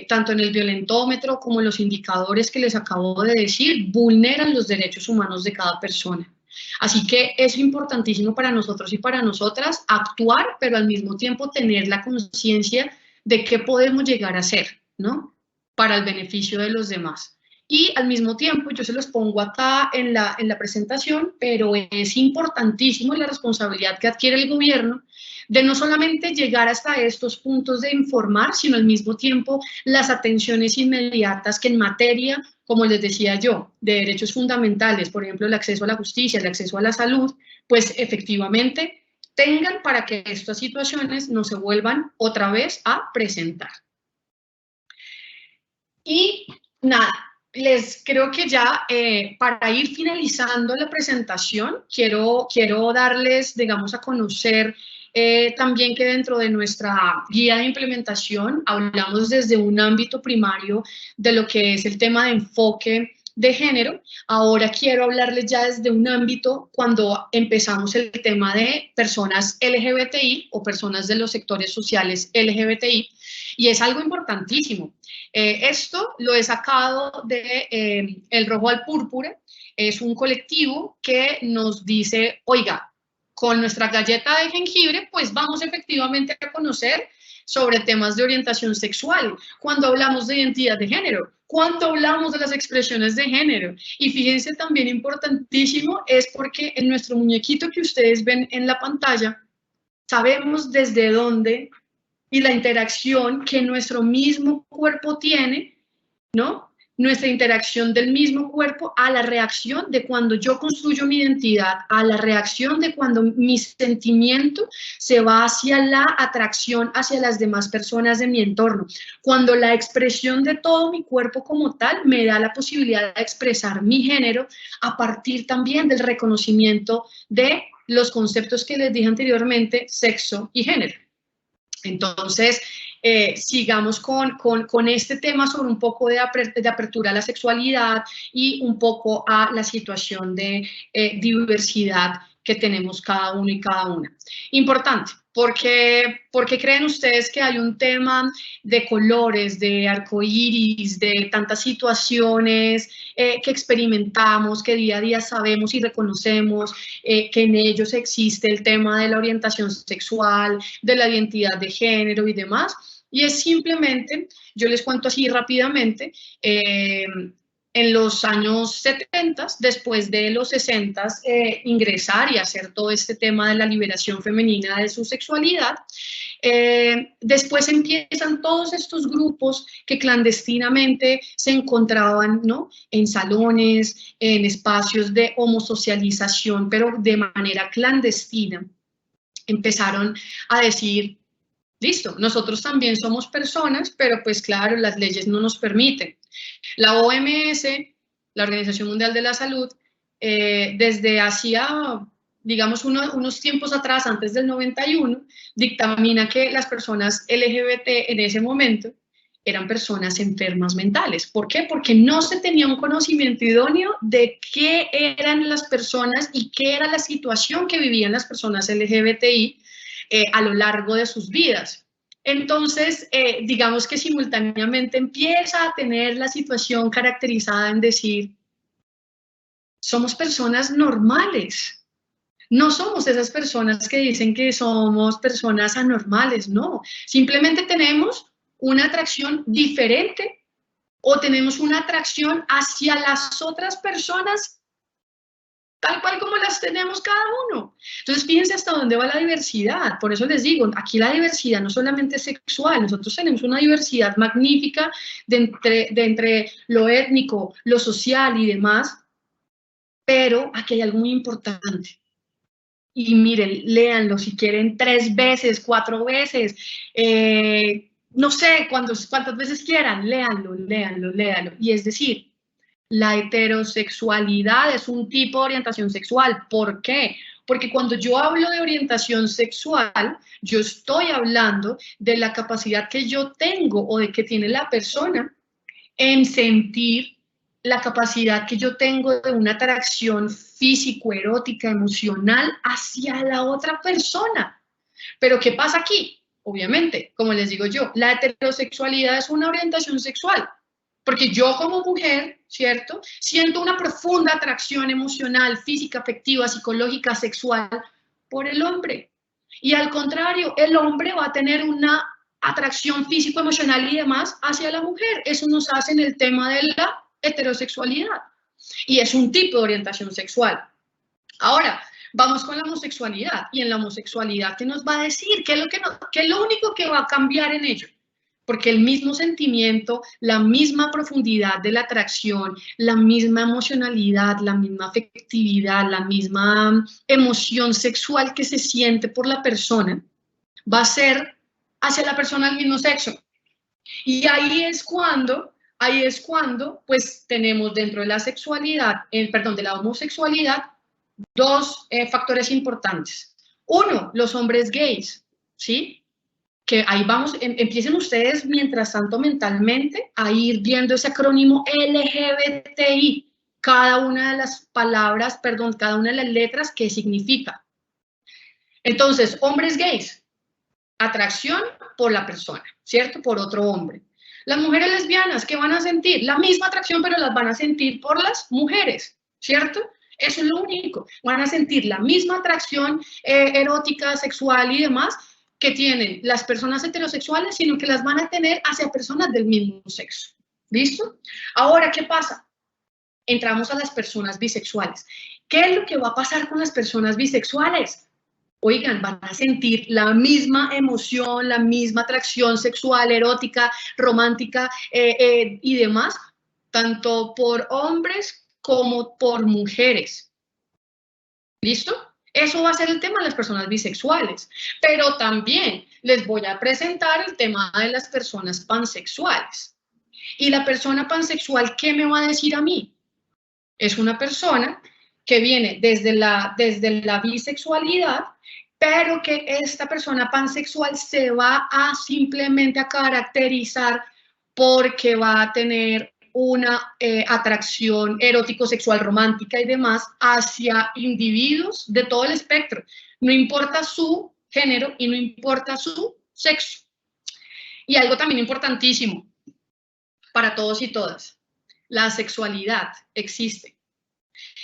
Speaker 3: tanto en el violentómetro como en los indicadores que les acabo de decir, vulneran los derechos humanos de cada persona. Así que es importantísimo para nosotros y para nosotras actuar, pero al mismo tiempo tener la conciencia de qué podemos llegar a hacer, ¿no? Para el beneficio de los demás. Y al mismo tiempo, yo se los pongo acá en la presentación, pero es importantísimo la responsabilidad que adquiere el gobierno de no solamente llegar hasta estos puntos de informar, sino al mismo tiempo las atenciones inmediatas que en materia, como les decía yo, de derechos fundamentales, por ejemplo, el acceso a la justicia, el acceso a la salud, pues efectivamente tengan para que estas situaciones no se vuelvan otra vez a presentar. Y nada, les creo que ya para ir finalizando la presentación, quiero darles, digamos, a conocer también que dentro de nuestra guía de implementación hablamos desde un ámbito primario de lo que es el tema de enfoque de género. Ahora quiero hablarles ya desde un ámbito cuando empezamos el tema de personas LGBTI o personas de los sectores sociales LGBTI, y es algo importantísimo. Esto lo he sacado de El Rojo al Púrpura. Es un colectivo que nos dice, oiga, con nuestra galleta de jengibre, pues vamos efectivamente a conocer sobre temas de orientación sexual, cuando hablamos de identidad de género, cuando hablamos de las expresiones de género. Y fíjense también importantísimo es porque en nuestro muñequito que ustedes ven en la pantalla, sabemos desde dónde y la interacción que nuestro mismo cuerpo tiene, ¿no? Nuestra interacción del mismo cuerpo a la reacción de cuando yo construyo mi identidad, a la reacción de cuando mi sentimiento se va hacia la atracción hacia las demás personas de mi entorno, cuando la expresión de todo mi cuerpo como tal me da la posibilidad de expresar mi género a partir también del reconocimiento de los conceptos que les dije anteriormente, sexo y género. Entonces, sigamos con este tema sobre un poco de apertura a la sexualidad y un poco a la situación de diversidad que tenemos cada uno y cada una. Importante, porque creen ustedes que hay un tema de colores, de arcoíris, de tantas situaciones que experimentamos, que día a día sabemos y reconocemos que en ellos existe el tema de la orientación sexual, de la identidad de género y demás. Y es simplemente, yo les cuento así rápidamente, en los años 70, después de los 60, ingresar y hacer todo este tema de la liberación femenina de su sexualidad. Después empiezan todos estos grupos que clandestinamente se encontraban, ¿no?, en salones, en espacios de homosocialización, pero de manera clandestina. Empezaron a decir, listo, nosotros también somos personas, pero pues claro, las leyes no nos permiten. La OMS, la Organización Mundial de la Salud, desde hacía, digamos, unos tiempos atrás, antes del 91, dictamina que las personas LGBT en ese momento eran personas enfermas mentales. ¿Por qué? Porque no se tenía un conocimiento idóneo de qué eran las personas y qué era la situación que vivían las personas LGBTI a lo largo de sus vidas. Entonces, digamos que simultáneamente empieza a tener la situación caracterizada en decir, somos personas normales. No somos esas personas que dicen que somos personas anormales, no. Simplemente tenemos una atracción diferente o tenemos una atracción hacia las otras personas tal cual como las tenemos cada uno. Entonces, fíjense hasta dónde va la diversidad. Por eso les digo, aquí la diversidad no solamente es sexual, nosotros tenemos una diversidad magnífica de entre lo étnico, lo social y demás, pero aquí hay algo muy importante. Y miren, léanlo si quieren 3 veces, 4 veces, no sé, cuántas veces quieran, léanlo. Y es decir, la heterosexualidad es un tipo de orientación sexual. ¿Por qué? Porque cuando yo hablo de orientación sexual, yo estoy hablando de la capacidad que yo tengo o de que tiene la persona en sentir la capacidad que yo tengo de una atracción físico, erótica, emocional hacia la otra persona. Pero ¿qué pasa aquí? Obviamente, como les digo yo, la heterosexualidad es una orientación sexual. Porque yo como mujer, ¿cierto? Siento una profunda atracción emocional, física, afectiva, psicológica, sexual por el hombre. Y al contrario, el hombre va a tener una atracción físico, emocional y demás hacia la mujer. Eso nos hace en el tema de la heterosexualidad. Y es un tipo de orientación sexual. Ahora, vamos con la homosexualidad. Y en la homosexualidad, ¿qué nos va a decir? ¿Qué es lo único que va a cambiar en ello? Porque el mismo sentimiento, la misma profundidad de la atracción, la misma emocionalidad, la misma afectividad, la misma emoción sexual que se siente por la persona, va a ser hacia la persona del mismo sexo. Y ahí es cuando, pues, tenemos dentro de la sexualidad, de la homosexualidad, 2 factores importantes. Uno, los hombres gays, ¿sí? Que ahí vamos, empiecen ustedes mientras tanto mentalmente a ir viendo ese acrónimo LGBTI, cada una de las palabras, cada una de las letras, ¿qué significa? Entonces, hombres gays, atracción por la persona, ¿cierto? Por otro hombre. Las mujeres lesbianas, ¿qué van a sentir? La misma atracción, pero las van a sentir por las mujeres, ¿cierto? Eso es lo único. Van a sentir la misma atracción erótica, sexual y demás, que tienen las personas heterosexuales, sino que las van a tener hacia personas del mismo sexo. ¿Listo? Ahora, ¿qué pasa? Entramos a las personas bisexuales. ¿Qué es lo que va a pasar con las personas bisexuales? Oigan, van a sentir la misma emoción, la misma atracción sexual, erótica, romántica y demás, tanto por hombres como por mujeres. ¿Listo? Eso va a ser el tema de las personas bisexuales, pero también les voy a presentar el tema de las personas pansexuales. Y la persona pansexual, ¿qué me va a decir a mí? Es una persona que viene desde la bisexualidad, pero que esta persona pansexual se va a simplemente a caracterizar porque va a tener una atracción erótico-sexual romántica y demás hacia individuos de todo el espectro. No importa su género y no importa su sexo. Y algo también importantísimo para todos y todas, la sexualidad existe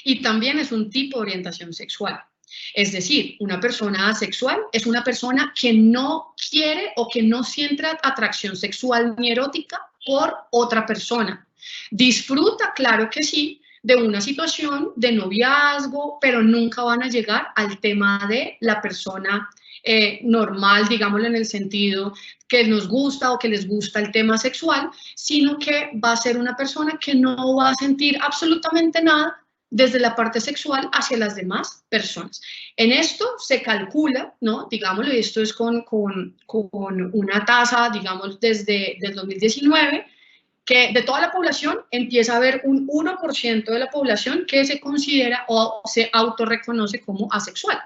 Speaker 3: y también es un tipo de orientación sexual. Es decir, una persona asexual es una persona que no quiere o que no siente atracción sexual ni erótica por otra persona. Disfruta, claro que sí, de una situación de noviazgo, pero nunca van a llegar al tema de la persona normal, digámoslo en el sentido que nos gusta o que les gusta el tema sexual, sino que va a ser una persona que no va a sentir absolutamente nada desde la parte sexual hacia las demás personas. En esto se calcula, ¿no? Digámoslo, esto es con una tasa, digamos, desde el 2019, que de toda la población empieza a haber un 1% de la población que se considera o se autorreconoce como asexual.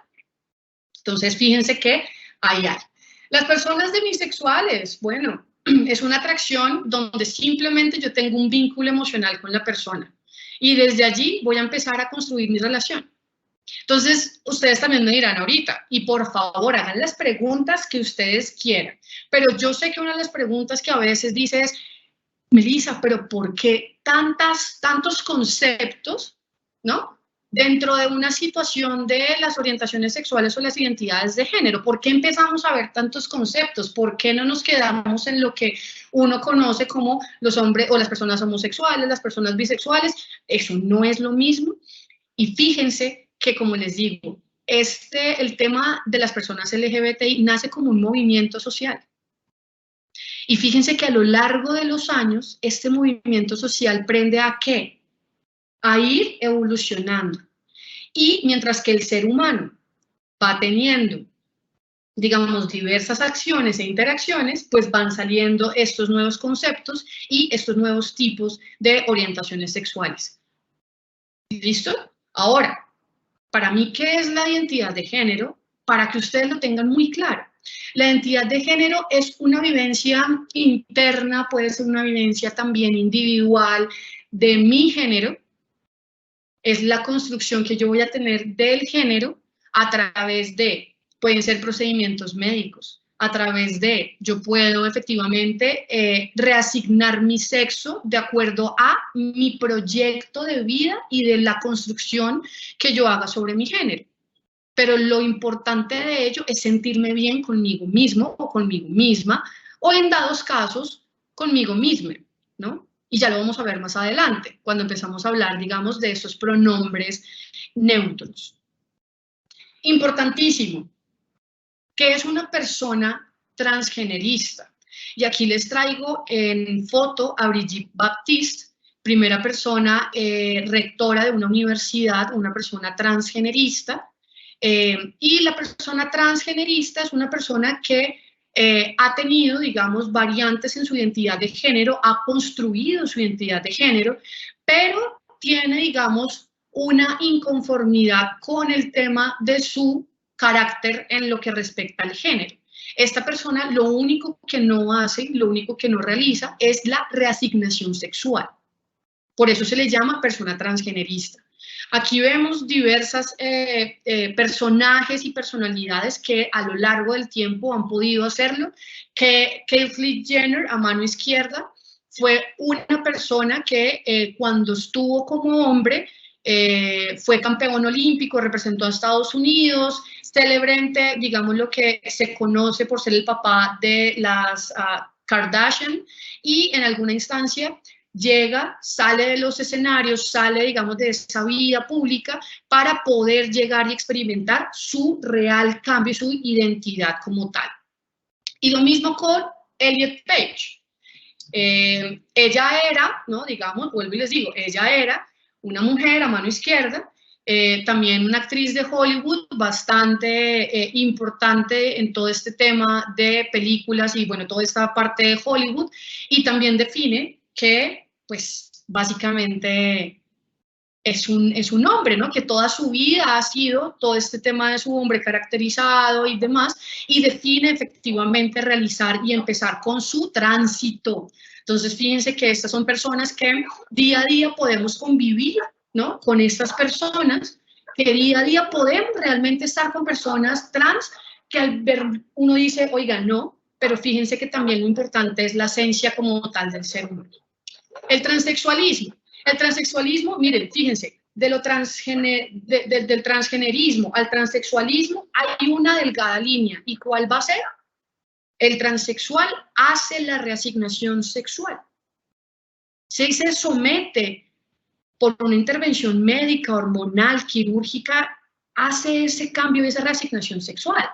Speaker 3: Entonces, fíjense que ahí hay. Las personas demisexuales, bueno, es una atracción donde simplemente yo tengo un vínculo emocional con la persona y desde allí voy a empezar a construir mi relación. Entonces, ustedes también me dirán ahorita, y por favor, hagan las preguntas que ustedes quieran. Pero yo sé que una de las preguntas que a veces dice es, Melissa, pero ¿por qué tantos conceptos, ¿no? Dentro de una situación de las orientaciones sexuales o las identidades de género? ¿Por qué empezamos a ver tantos conceptos? ¿Por qué no nos quedamos en lo que uno conoce como los hombres o las personas homosexuales, las personas bisexuales? Eso no es lo mismo. Y fíjense que, como les digo, el tema de las personas LGBTI nace como un movimiento social. Y fíjense que a lo largo de los años, este movimiento social prende ¿a qué? A ir evolucionando. Y mientras que el ser humano va teniendo, digamos, diversas acciones e interacciones, pues van saliendo estos nuevos conceptos y estos nuevos tipos de orientaciones sexuales. ¿Listo? Ahora, para mí, ¿qué es la identidad de género? Para que ustedes lo tengan muy claro. La identidad de género es una vivencia interna, puede ser una vivencia también individual de mi género. Es la construcción que yo voy a tener del género a través de, pueden ser procedimientos médicos, a través de, yo puedo efectivamente reasignar mi sexo de acuerdo a mi proyecto de vida y de la construcción que yo haga sobre mi género. Pero lo importante de ello es sentirme bien conmigo mismo o conmigo misma, o en dados casos, conmigo misma, ¿no? Y ya lo vamos a ver más adelante, cuando empezamos a hablar, digamos, de esos pronombres neutros. Importantísimo, ¿qué es una persona transgenerista? Y aquí les traigo en foto a Brigitte Baptiste, primera persona rectora de una universidad, una persona transgenerista. Y la persona transgenerista es una persona que ha tenido, digamos, variantes en su identidad de género, ha construido su identidad de género, pero tiene, digamos, una inconformidad con el tema de su carácter en lo que respecta al género. Esta persona lo único que no hace, lo único que no realiza es la reasignación sexual. Por eso se le llama persona transgenerista. Aquí vemos diversas personajes y personalidades que a lo largo del tiempo han podido hacerlo. Que Caitlyn Jenner, a mano izquierda, fue una persona que cuando estuvo como hombre fue campeón olímpico, representó a Estados Unidos, celebrante, digamos lo que se conoce por ser el papá de las Kardashian, y en alguna instancia llega, sale de los escenarios, sale, digamos, de esa vida pública para poder llegar y experimentar su real cambio, su identidad como tal. Y lo mismo con Elliot Page. Ella era, ¿no? Digamos, vuelvo y les digo, ella era una mujer a mano izquierda, también una actriz de Hollywood bastante importante en todo este tema de películas y, bueno, toda esta parte de Hollywood, y también define que, pues, básicamente es un hombre, ¿no? Que toda su vida ha sido todo este tema de su hombre caracterizado y demás, y define efectivamente realizar y empezar con su tránsito. Entonces, fíjense que estas son personas que día a día podemos convivir, ¿no? Con estas personas, que día a día podemos realmente estar con personas trans, que al ver uno dice, oiga, no, pero fíjense que también lo importante es la esencia como tal del ser humano. El transexualismo. El transexualismo, miren, fíjense, del transgenerismo al transexualismo hay una delgada línea. ¿Y cuál va a ser? El transexual hace la reasignación sexual. Si se somete por una intervención médica, hormonal, quirúrgica, hace ese cambio, esa reasignación sexual.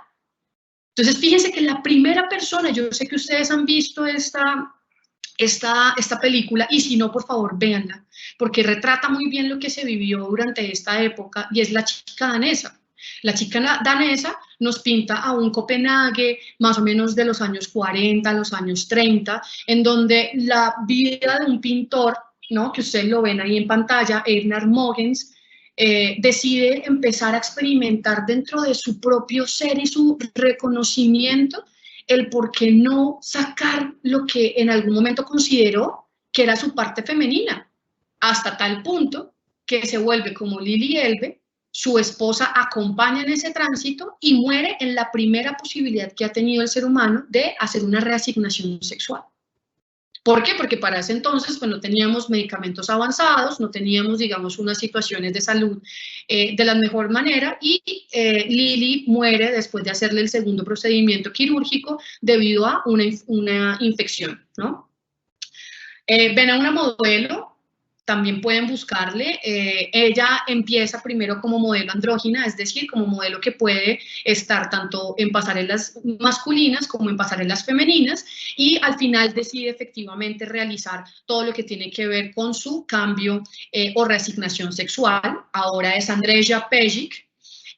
Speaker 3: Entonces, fíjense que la primera persona, yo sé que ustedes han visto esta película, y si no, por favor, véanla, porque retrata muy bien lo que se vivió durante esta época, y es La chica danesa. La chica danesa nos pinta a un Copenhague más o menos de los años 40, los años 30, en donde la vida de un pintor, ¿no? Que ustedes lo ven ahí en pantalla, Einar Mogens, decide empezar a experimentar dentro de su propio ser y su reconocimiento el por qué no sacar lo que en algún momento consideró que era su parte femenina, hasta tal punto que se vuelve como Lili Elbe, su esposa acompaña en ese tránsito y muere en la primera posibilidad que ha tenido el ser humano de hacer una reasignación sexual. ¿Por qué? Porque para ese entonces pues, no teníamos medicamentos avanzados, no teníamos, digamos, unas situaciones de salud de la mejor manera y Lili muere después de hacerle el segundo procedimiento quirúrgico debido a una infección, ¿no? Ven a una modelo, también pueden buscarle. Ella empieza primero como modelo andrógina, es decir, como modelo que puede estar tanto en pasarelas masculinas como en pasarelas femeninas, y al final decide efectivamente realizar todo lo que tiene que ver con su cambio o reasignación sexual. Ahora es Andreja Pejic,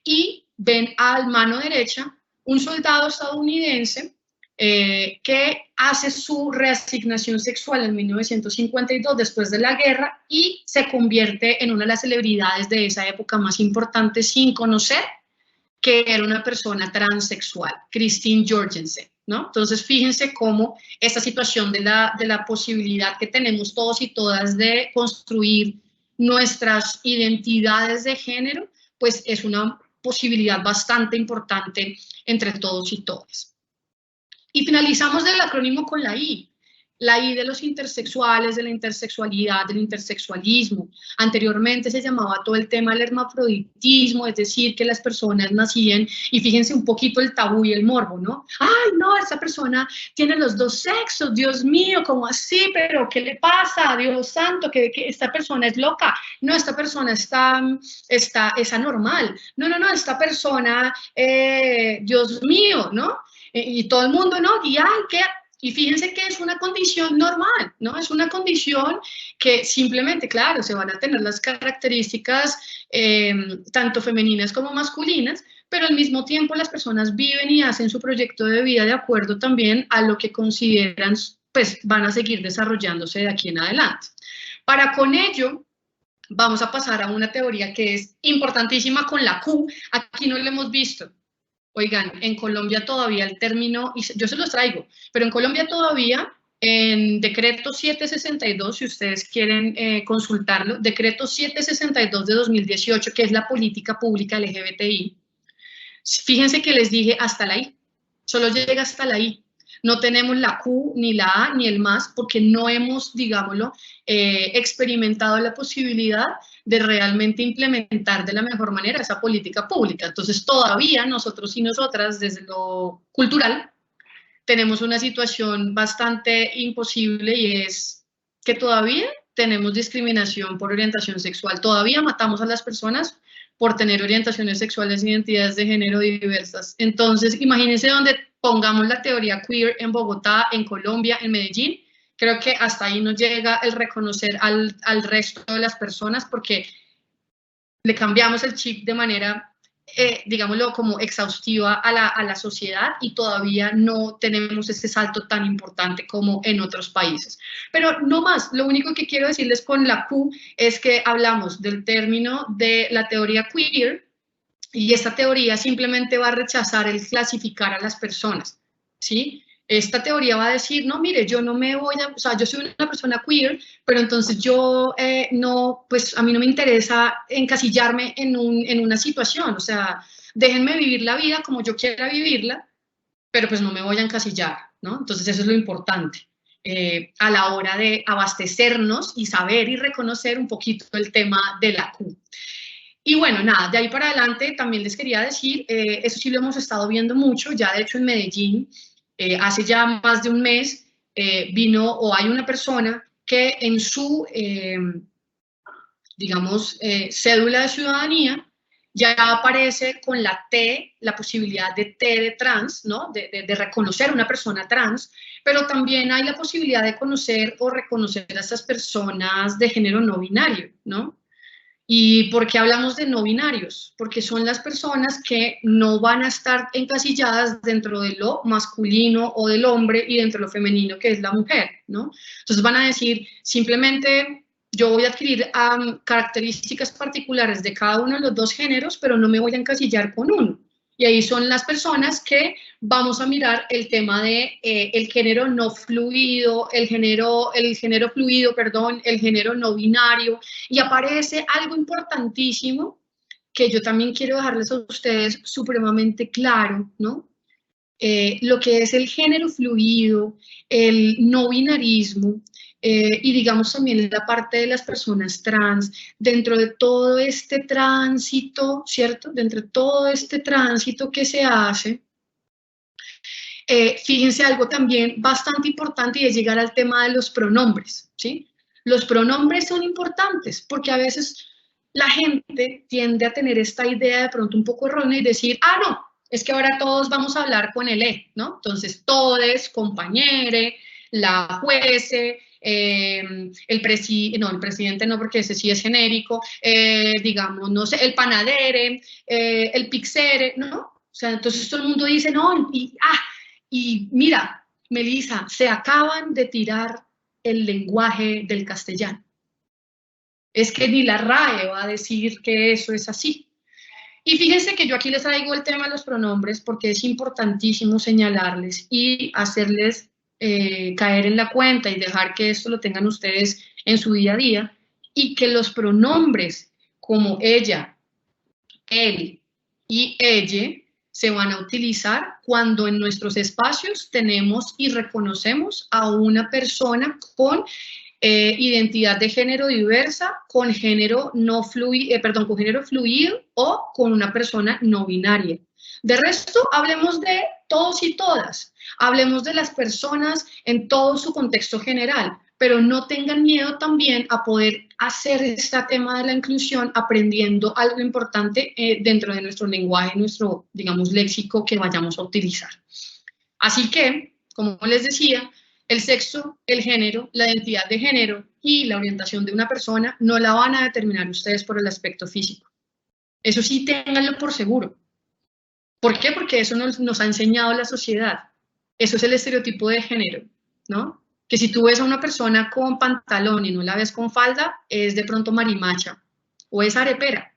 Speaker 3: y ven a mano derecha un soldado estadounidense que hace su reasignación sexual en 1952 después de la guerra y se convierte en una de las celebridades de esa época más importantes sin conocer que era una persona transexual, Christine Jorgensen, ¿no? Entonces, fíjense cómo esta situación de la posibilidad que tenemos todos y todas de construir nuestras identidades de género, pues es una posibilidad bastante importante entre todos y todas. Y finalizamos del acrónimo con la I de los intersexuales, de la intersexualidad, del intersexualismo. Anteriormente se llamaba todo el tema del hermafroditismo, es decir, que las personas nacían, y fíjense un poquito el tabú y el morbo, ¿no? ¡Ay, no, esa persona tiene los dos sexos! ¡Dios mío, cómo así! ¿Pero qué le pasa? ¡Dios santo, que esta persona es loca! No, esta persona es anormal. No, esta persona, Dios mío, ¿no? Y todo el mundo, ¿no? Y, ay, ¿qué? Y fíjense que es una condición normal, ¿no? Es una condición que simplemente, claro, se van a tener las características tanto femeninas como masculinas, pero al mismo tiempo las personas viven y hacen su proyecto de vida de acuerdo también a lo que consideran, pues van a seguir desarrollándose de aquí en adelante. Para con ello, vamos a pasar a una teoría que es importantísima con la Q. Aquí no lo hemos visto. Oigan, en Colombia todavía el término, y yo se los traigo, pero en Colombia todavía, en decreto 762, si ustedes quieren consultarlo, decreto 762 de 2018, que es la política pública LGBTI, fíjense que les dije hasta la I, solo llega hasta la I. No tenemos la Q, ni la A, ni el más, porque no hemos, digámoslo, experimentado la posibilidad de realmente implementar de la mejor manera esa política pública. Entonces, todavía nosotros y nosotras, desde lo cultural, tenemos una situación bastante imposible, y es que todavía tenemos discriminación por orientación sexual. Todavía matamos a las personas por tener orientaciones sexuales e identidades de género diversas. Entonces, imagínense donde pongamos la teoría queer en Bogotá, en Colombia, en Medellín. Creo que hasta ahí nos llega el reconocer al resto de las personas, porque le cambiamos el chip de manera, digámoslo, como exhaustiva a la sociedad, y todavía no tenemos ese salto tan importante como en otros países. Pero no más, lo único que quiero decirles con la Q es que hablamos del término de la teoría queer, y esta teoría simplemente va a rechazar el clasificar a las personas, ¿sí? Esta teoría va a decir, no, mire, yo no me voy a, o sea, yo soy una persona queer, pero entonces yo no, pues a mí no me interesa encasillarme en una situación, o sea, déjenme vivir la vida como yo quiera vivirla, pero pues no me voy a encasillar, ¿no? Entonces eso es lo importante a la hora de abastecernos y saber y reconocer un poquito el tema de la Q. Y bueno, nada, de ahí para adelante también les quería decir, eso sí lo hemos estado viendo mucho, ya de hecho en Medellín, hace ya más de un mes, vino o hay una persona que en su, digamos, cédula de ciudadanía ya aparece con la T, la posibilidad de T de trans, ¿no? De reconocer una persona trans, pero también hay la posibilidad de conocer o reconocer a estas personas de género no binario, ¿no? ¿Y por qué hablamos de no binarios? Porque son las personas que no van a estar encasilladas dentro de lo masculino o del hombre y dentro de lo femenino, que es la mujer, ¿no? Entonces van a decir, simplemente yo voy a adquirir características particulares de cada uno de los dos géneros, pero no me voy a encasillar con uno. Y ahí son las personas que vamos a mirar el tema de el género no fluido, el género fluido, perdón, el género no binario, y aparece algo importantísimo que yo también quiero dejarles a ustedes supremamente claro, ¿no? Lo que es el género fluido, el no binarismo, y digamos también la parte de las personas trans, dentro de todo este tránsito, ¿cierto? Dentro de todo este tránsito que se hace, fíjense algo también bastante importante y es llegar al tema de los pronombres, ¿sí? Los pronombres son importantes porque a veces la gente tiende a tener esta idea de pronto un poco errónea y decir, ah, no, es que ahora todos vamos a hablar con el E, ¿no? Entonces, todes, compañere, la juece, el presidente no, porque ese sí es genérico, digamos, no sé, el panadere, el pixere, ¿no? O sea, entonces todo el mundo dice, no, y mira, Melissa, se acaban de tirar el lenguaje del castellano. Es que ni la RAE va a decir que eso es así. Y fíjense que yo aquí les traigo el tema de los pronombres porque es importantísimo señalarles y hacerles caer en la cuenta y dejar que esto lo tengan ustedes en su día a día y que los pronombres como ella, él y ella se van a utilizar cuando en nuestros espacios tenemos y reconocemos a una persona con identidad de género diversa, con género con género fluido o con una persona no binaria. De resto, hablemos de todos y todas, hablemos de las personas en todo su contexto general, pero no tengan miedo también a poder hacer este tema de la inclusión aprendiendo algo importante dentro de nuestro lenguaje, nuestro, digamos, léxico que vayamos a utilizar. Así que, como les decía, el sexo, el género, la identidad de género y la orientación de una persona no la van a determinar ustedes por el aspecto físico. Eso sí, ténganlo por seguro. ¿Por qué? Porque eso nos ha enseñado la sociedad. Eso es el estereotipo de género, ¿no? Que si tú ves a una persona con pantalón y no la ves con falda, es de pronto marimacha o es arepera,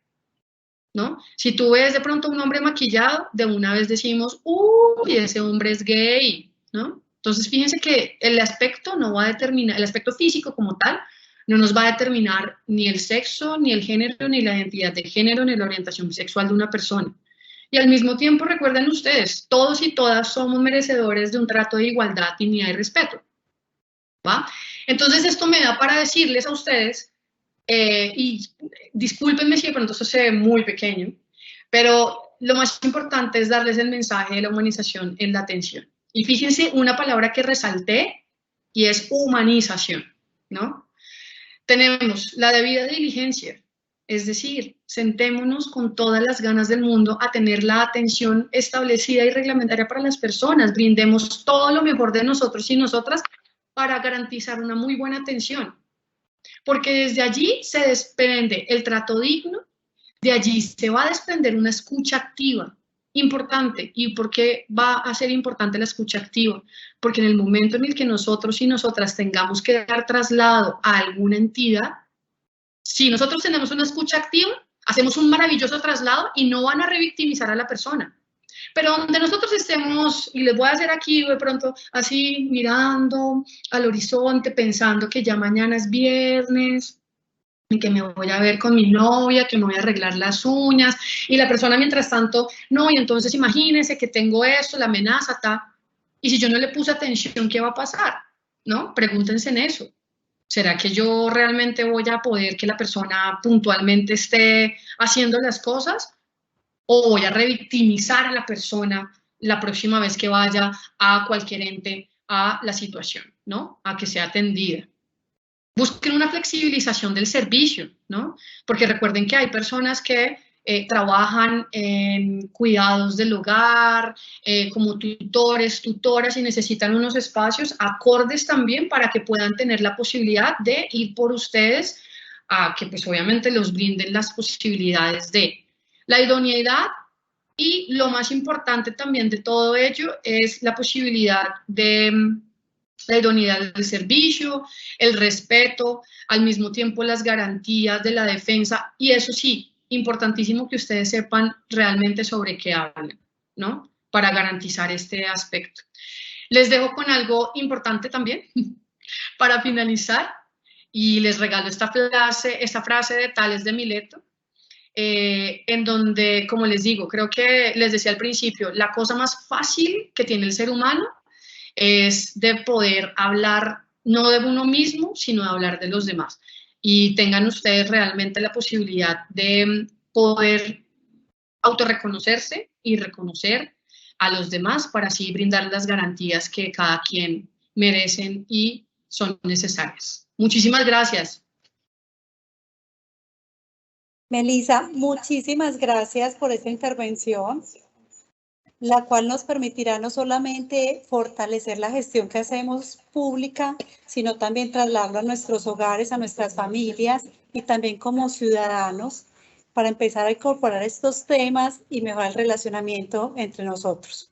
Speaker 3: ¿no? Si tú ves de pronto a un hombre maquillado, de una vez decimos, uy, ese hombre es gay, ¿no? Entonces, fíjense que el aspecto no va a determinar, el aspecto físico como tal, no nos va a determinar ni el sexo, ni el género, ni la identidad de género, ni la orientación sexual de una persona. Y al mismo tiempo, recuerden ustedes, todos y todas somos merecedores de un trato de igualdad, dignidad y respeto, ¿va? Entonces, esto me da para decirles a ustedes, y discúlpenme si de pronto eso se ve muy pequeño, pero lo más importante es darles el mensaje de la humanización en la atención. Y fíjense una palabra que resalté y es humanización, ¿no? Tenemos la debida diligencia, es decir, sentémonos con todas las ganas del mundo a tener la atención establecida y reglamentaria para las personas, brindemos todo lo mejor de nosotros y nosotras para garantizar una muy buena atención, porque desde allí se desprende el trato digno, de allí se va a desprender una escucha activa, importante. ¿Y por qué va a ser importante la escucha activa? Porque en el momento en el que nosotros y nosotras tengamos que dar traslado a alguna entidad, si nosotros tenemos una escucha activa, hacemos un maravilloso traslado y no van a revictimizar a la persona. Pero donde nosotros estemos, y les voy a hacer aquí de pronto así mirando al horizonte, pensando que ya mañana es viernes, y que me voy a ver con mi novia, que me voy a arreglar las uñas, y la persona mientras tanto, no, y entonces imagínense que tengo esto, la amenaza, y si yo no le puse atención, ¿qué va a pasar? ¿No? Pregúntense en eso. ¿Será que yo realmente voy a poder que la persona puntualmente esté haciendo las cosas? ¿O voy a revictimizar a la persona la próxima vez que vaya a cualquier ente a la situación, ¿no? A que sea atendida. Busquen una flexibilización del servicio, ¿no? Porque recuerden que hay personas que trabajan en cuidados del hogar, como tutores, tutoras, y necesitan unos espacios acordes también para que puedan tener la posibilidad de ir por ustedes a que pues obviamente los brinden las posibilidades de la idoneidad. Y lo más importante también de todo ello es la posibilidad de la idoneidad del servicio, el respeto, al mismo tiempo las garantías de la defensa, y eso sí, importantísimo que ustedes sepan realmente sobre qué hablan, ¿no? Para garantizar este aspecto. Les dejo con algo importante también para finalizar y les regalo esta frase de Tales de Mileto, en donde, como les digo, creo que les decía al principio, la cosa más fácil que tiene el ser humano es de poder hablar no de uno mismo, sino de hablar de los demás. Y tengan ustedes realmente la posibilidad de poder autorreconocerse y reconocer a los demás para así brindar las garantías que cada quien merecen y son necesarias. Muchísimas gracias.
Speaker 2: Melissa, muchísimas gracias por esta intervención, la cual nos permitirá no solamente fortalecer la gestión que hacemos pública, sino también trasladarlo a nuestros hogares, a nuestras familias y también como ciudadanos para empezar a incorporar estos temas y mejorar el relacionamiento entre nosotros.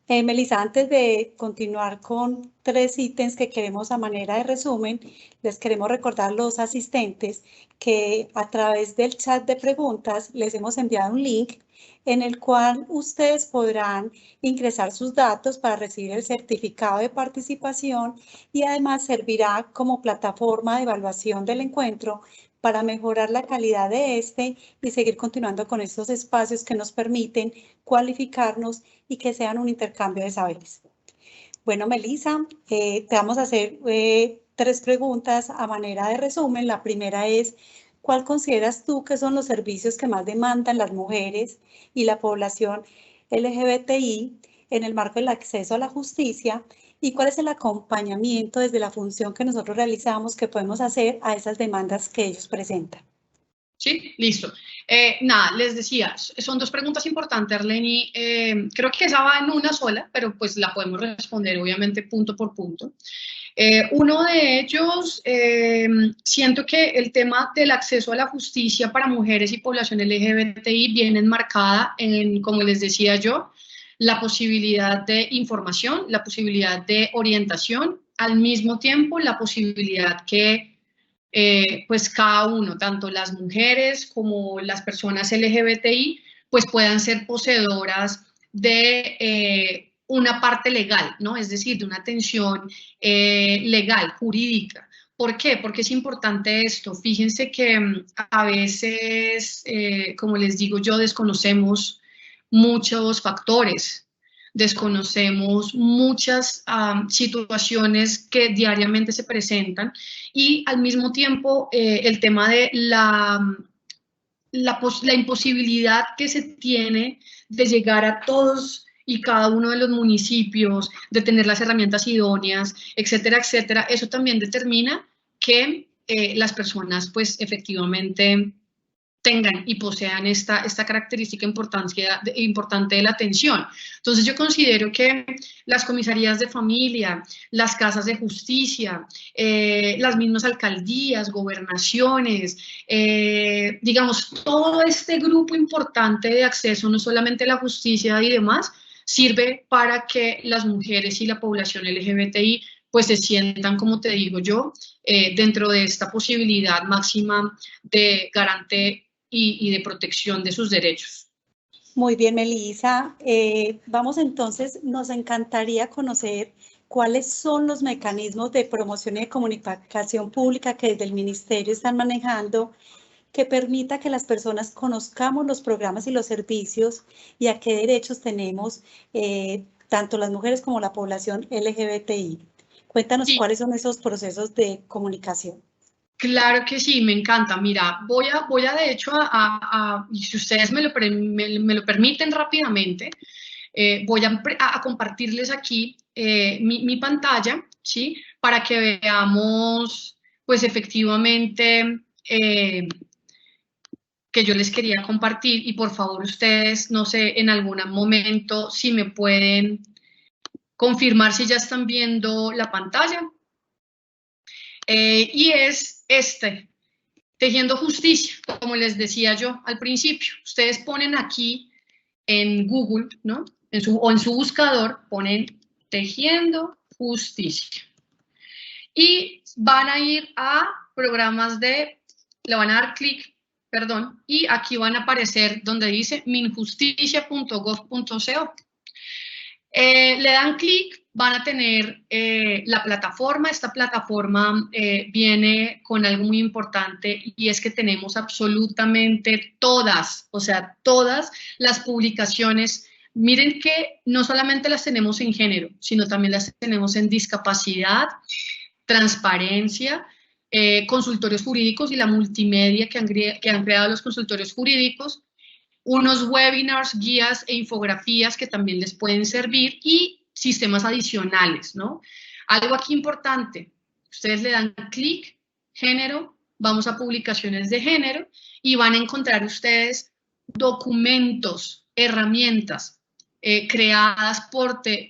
Speaker 2: Melissa, antes de continuar con 3 ítems que queremos a manera de resumen, les queremos recordar a los asistentes que a través del chat de preguntas les hemos enviado un link en el cual ustedes podrán ingresar sus datos para recibir el certificado de participación y además servirá como plataforma de evaluación del encuentro para mejorar la calidad de este y seguir continuando con estos espacios que nos permiten cualificarnos y que sean un intercambio de saberes. Bueno, Melissa, te vamos a hacer 3 preguntas a manera de resumen. La primera es, ¿cuál consideras tú que son los servicios que más demandan las mujeres y la población LGBTI en el marco del acceso a la justicia? ¿Y cuál es el acompañamiento desde la función que nosotros realizamos que podemos hacer a esas demandas que ellos presentan?
Speaker 3: Sí, listo. Nada, les decía, son 2 preguntas importantes, Arleni. Creo que esa va en una sola, pero pues la podemos responder obviamente punto por punto. Uno de ellos, siento que el tema del acceso a la justicia para mujeres y población LGBTI viene enmarcada en, como les decía yo, la posibilidad de información, la posibilidad de orientación, al mismo tiempo la posibilidad que pues cada uno, tanto las mujeres como las personas LGBTI, pues puedan ser poseedoras de una parte legal, ¿no? Es decir, de una atención legal, jurídica. ¿Por qué? Porque es importante esto. Fíjense que a veces, como les digo yo, desconocemos muchos factores, desconocemos muchas situaciones que diariamente se presentan y al mismo tiempo el tema de la imposibilidad que se tiene de llegar a todos y cada uno de los municipios, de tener las herramientas idóneas, etcétera, etcétera, eso también determina que las personas pues efectivamente tengan y posean esta característica importante de la atención. Entonces yo considero que las comisarías de familia, las casas de justicia, las mismas alcaldías, gobernaciones, digamos, todo este grupo importante de acceso, no solamente a la justicia y demás, sirve para que las mujeres y la población LGBTI pues se sientan, como te digo yo, dentro de esta posibilidad máxima de garante y de protección de sus derechos.
Speaker 2: Muy bien, Melissa. Vamos entonces, nos encantaría conocer cuáles son los mecanismos de promoción y de comunicación pública que desde el Ministerio están manejando que permita que las personas conozcamos los programas y los servicios y a qué derechos tenemos tanto las mujeres como la población LGBTI. Cuéntanos
Speaker 3: Sí.
Speaker 2: cuáles son esos procesos de comunicación.
Speaker 3: Claro que sí, me encanta. Mira, voy a de hecho, y si ustedes me lo permiten rápidamente, voy a compartirles aquí mi pantalla, ¿sí? Para que veamos, pues efectivamente, que yo les quería compartir y por favor ustedes, no sé, en algún momento si me pueden confirmar si ya están viendo la pantalla. Y es Tejiendo Justicia, como les decía yo al principio. Ustedes ponen aquí en Google, ¿no? O en su buscador, ponen Tejiendo Justicia. Y van a ir a programas le van a dar clic perdón, y aquí van a aparecer donde dice minjusticia.gov.co. Le dan clic, van a tener la plataforma. Esta plataforma viene con algo muy importante y es que tenemos absolutamente todas, o sea, todas las publicaciones. Miren que no solamente las tenemos en género, sino también las tenemos en discapacidad, transparencia, consultorios jurídicos y la multimedia que han creado los consultorios jurídicos, unos webinars, guías e infografías que también les pueden servir y sistemas adicionales, ¿no? Algo aquí importante, ustedes le dan clic, género, vamos a publicaciones de género y van a encontrar ustedes documentos, herramientas creadas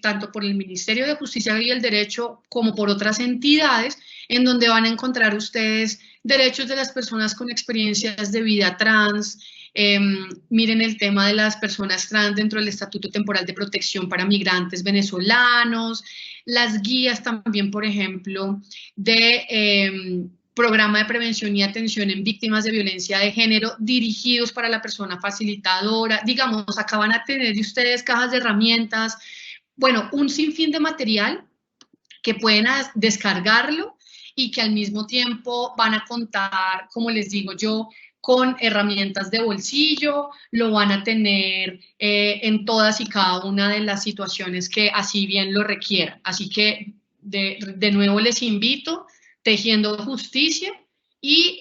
Speaker 3: tanto por el Ministerio de Justicia y el Derecho como por otras entidades, en donde van a encontrar ustedes derechos de las personas con experiencias de vida trans. Miren el tema de las personas trans dentro del Estatuto Temporal de Protección para Migrantes Venezolanos, las guías también, por ejemplo, de programa de prevención y atención en víctimas de violencia de género dirigidos para la persona facilitadora. Digamos, acá van a tener de ustedes cajas de herramientas, bueno, un sinfín de material que pueden descargarlo y que al mismo tiempo van a contar, como les digo yo, con herramientas de bolsillo, lo van a tener en todas y cada una de las situaciones que así bien lo requieran. Así que de nuevo les invito, Tejiendo Justicia, y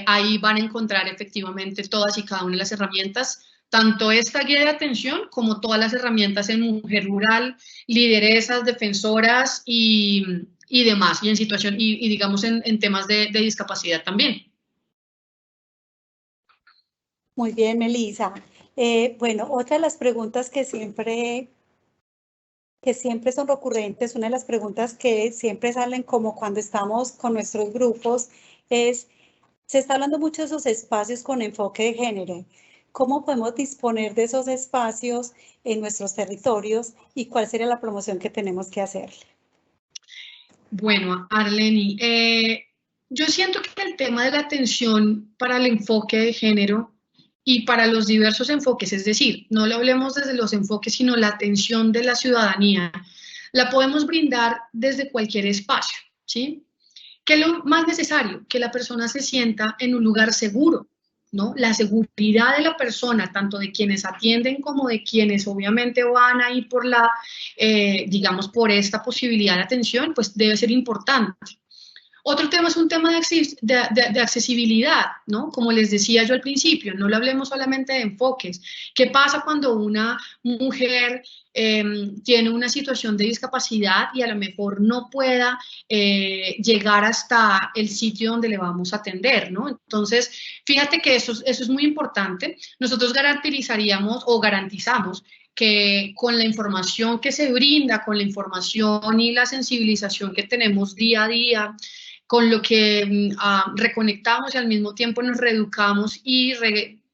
Speaker 3: ahí van a encontrar efectivamente todas y cada una de las herramientas, tanto esta guía de atención como todas las herramientas en mujer rural, lideresas, defensoras y demás, y en situación, y digamos en temas de discapacidad también.
Speaker 2: Muy bien, Melissa. Bueno, otra de las preguntas que siempre son recurrentes, una de las preguntas que siempre salen como cuando estamos con nuestros grupos es, se está hablando mucho de esos espacios con enfoque de género. ¿Cómo podemos disponer de esos espacios en nuestros territorios y cuál sería la promoción que tenemos que hacerle?
Speaker 3: Bueno, Arleni, yo siento que el tema de la atención para el enfoque de género y para los diversos enfoques, es decir, no lo hablemos desde los enfoques, sino la atención de la ciudadanía, la podemos brindar desde cualquier espacio, ¿sí? ¿Qué es lo más necesario? Que la persona se sienta en un lugar seguro, ¿no? La seguridad de la persona, tanto de quienes atienden como de quienes obviamente van a ir por digamos, por esta posibilidad de atención, pues debe ser importante. Otro tema es un tema de accesibilidad, ¿no? Como les decía yo al principio, no lo hablemos solamente de enfoques. ¿Qué pasa cuando una mujer tiene una situación de discapacidad y a lo mejor no pueda llegar hasta el sitio donde le vamos a atender, ¿no? Entonces, fíjate que eso es muy importante. Nosotros garantizamos que con la información que se brinda, con la información y la sensibilización que tenemos día a día, con lo que reconectamos y al mismo tiempo nos reeducamos y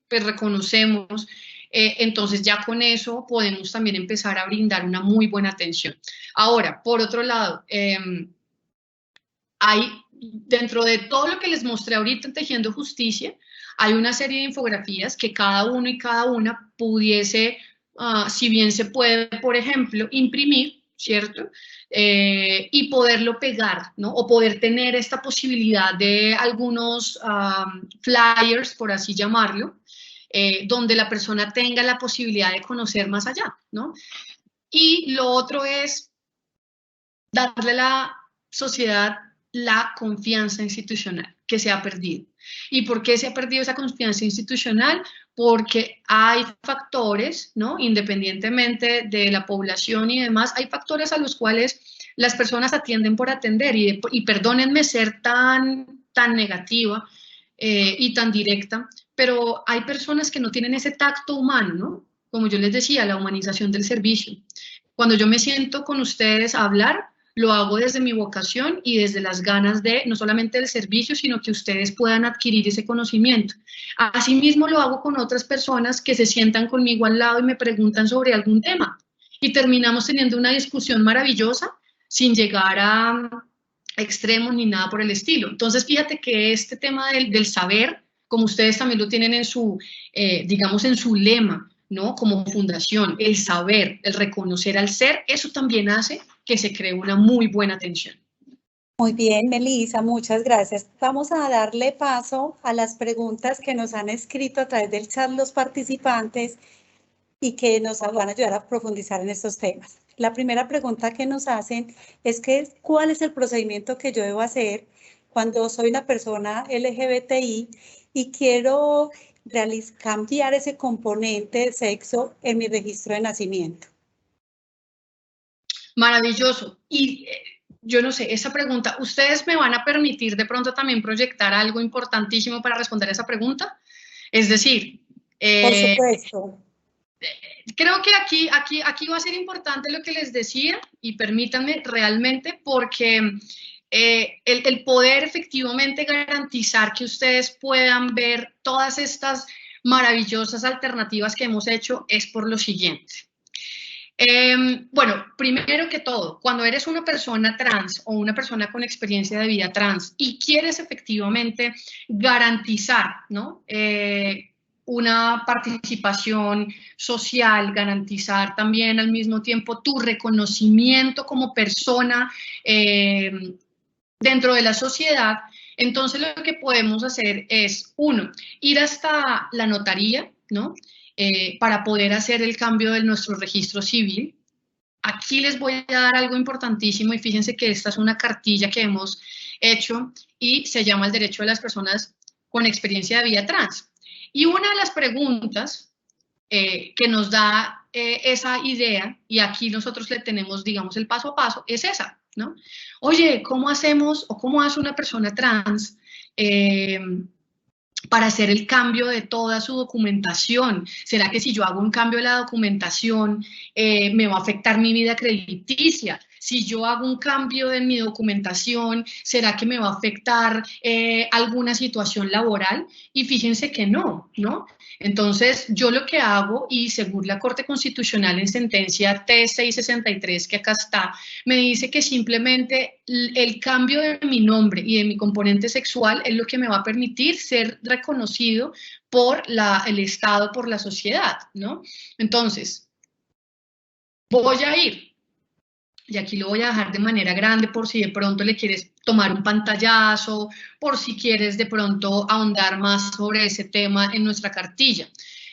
Speaker 3: pues reconocemos, entonces ya con eso podemos también empezar a brindar una muy buena atención. Ahora, por otro lado, hay dentro de todo lo que les mostré ahorita en Tejiendo Justicia, hay una serie de infografías que cada uno y cada una pudiese, si bien se puede, por ejemplo, imprimir, ¿cierto? Y poderlo pegar, ¿no? O poder tener esta posibilidad de algunos flyers, por así llamarlo, donde la persona tenga la posibilidad de conocer más allá, ¿no? Y lo otro es darle a la sociedad la confianza institucional que se ha perdido. ¿Y por qué se ha perdido esa confianza institucional? Porque hay factores, ¿no? Independientemente de la población y demás, hay factores a los cuales las personas atienden por atender y perdónenme ser tan negativa y tan directa, pero hay personas que no tienen ese tacto humano, ¿no? Como yo les decía, la humanización del servicio. Cuando yo me siento con ustedes a hablar, lo hago desde mi vocación y desde las ganas de, no solamente del servicio, sino que ustedes puedan adquirir ese conocimiento. Asimismo, lo hago con otras personas que se sientan conmigo al lado y me preguntan sobre algún tema. Y terminamos teniendo una discusión maravillosa sin llegar a extremos ni nada por el estilo. Entonces, fíjate que este tema del saber, como ustedes también lo tienen en su, digamos, en su lema, ¿no? Como fundación, el saber, el reconocer al ser, eso también hace que se cree una muy buena atención.
Speaker 2: Muy bien, Melissa, muchas gracias. Vamos a darle paso a las preguntas que nos han escrito a través del chat los participantes y que nos van a ayudar a profundizar en estos temas. La primera pregunta que nos hacen es que, ¿cuál es el procedimiento que yo debo hacer cuando soy una persona LGBTI y quiero cambiar ese componente de sexo en mi registro de nacimiento?
Speaker 3: Maravilloso. Y yo no sé, esa pregunta, ¿ustedes me van a permitir de pronto también proyectar algo importantísimo para responder a esa pregunta? Es decir,
Speaker 2: por supuesto.
Speaker 3: Creo que aquí va a ser importante lo que les decía, y permítanme realmente, porque el poder efectivamente garantizar que ustedes puedan ver todas estas maravillosas alternativas que hemos hecho es por lo siguiente. Bueno, primero que todo, cuando eres una persona trans o una persona con experiencia de vida trans y quieres efectivamente garantizar, ¿no? Una participación social, garantizar también al mismo tiempo tu reconocimiento como persona dentro de la sociedad, entonces lo que podemos hacer es, uno, ir hasta la notaría, ¿no? Para poder hacer el cambio de nuestro registro civil. Aquí les voy a dar algo importantísimo y fíjense que esta es una cartilla que hemos hecho y se llama el derecho de las personas con experiencia de vida trans. Y una de las preguntas que nos da esa idea, y aquí nosotros le tenemos, digamos, el paso a paso, es esa, ¿no? Oye, ¿cómo hacemos o cómo hace una persona trans para hacer el cambio de toda su documentación? ¿Será que si yo hago un cambio de la documentación me va a afectar mi vida crediticia? Si yo hago un cambio en mi documentación, ¿será que me va a afectar alguna situación laboral? Y fíjense que no, ¿no? Entonces, yo lo que hago, y según la Corte Constitucional en sentencia T663, que acá está, me dice que simplemente el cambio de mi nombre y de mi componente sexual es lo que me va a permitir ser reconocido por el Estado, por la sociedad, ¿no? Entonces, voy a ir, y aquí lo voy a dejar de manera grande por si de pronto le quieres tomar un pantallazo, por si quieres de pronto ahondar más sobre ese tema en nuestra cartilla.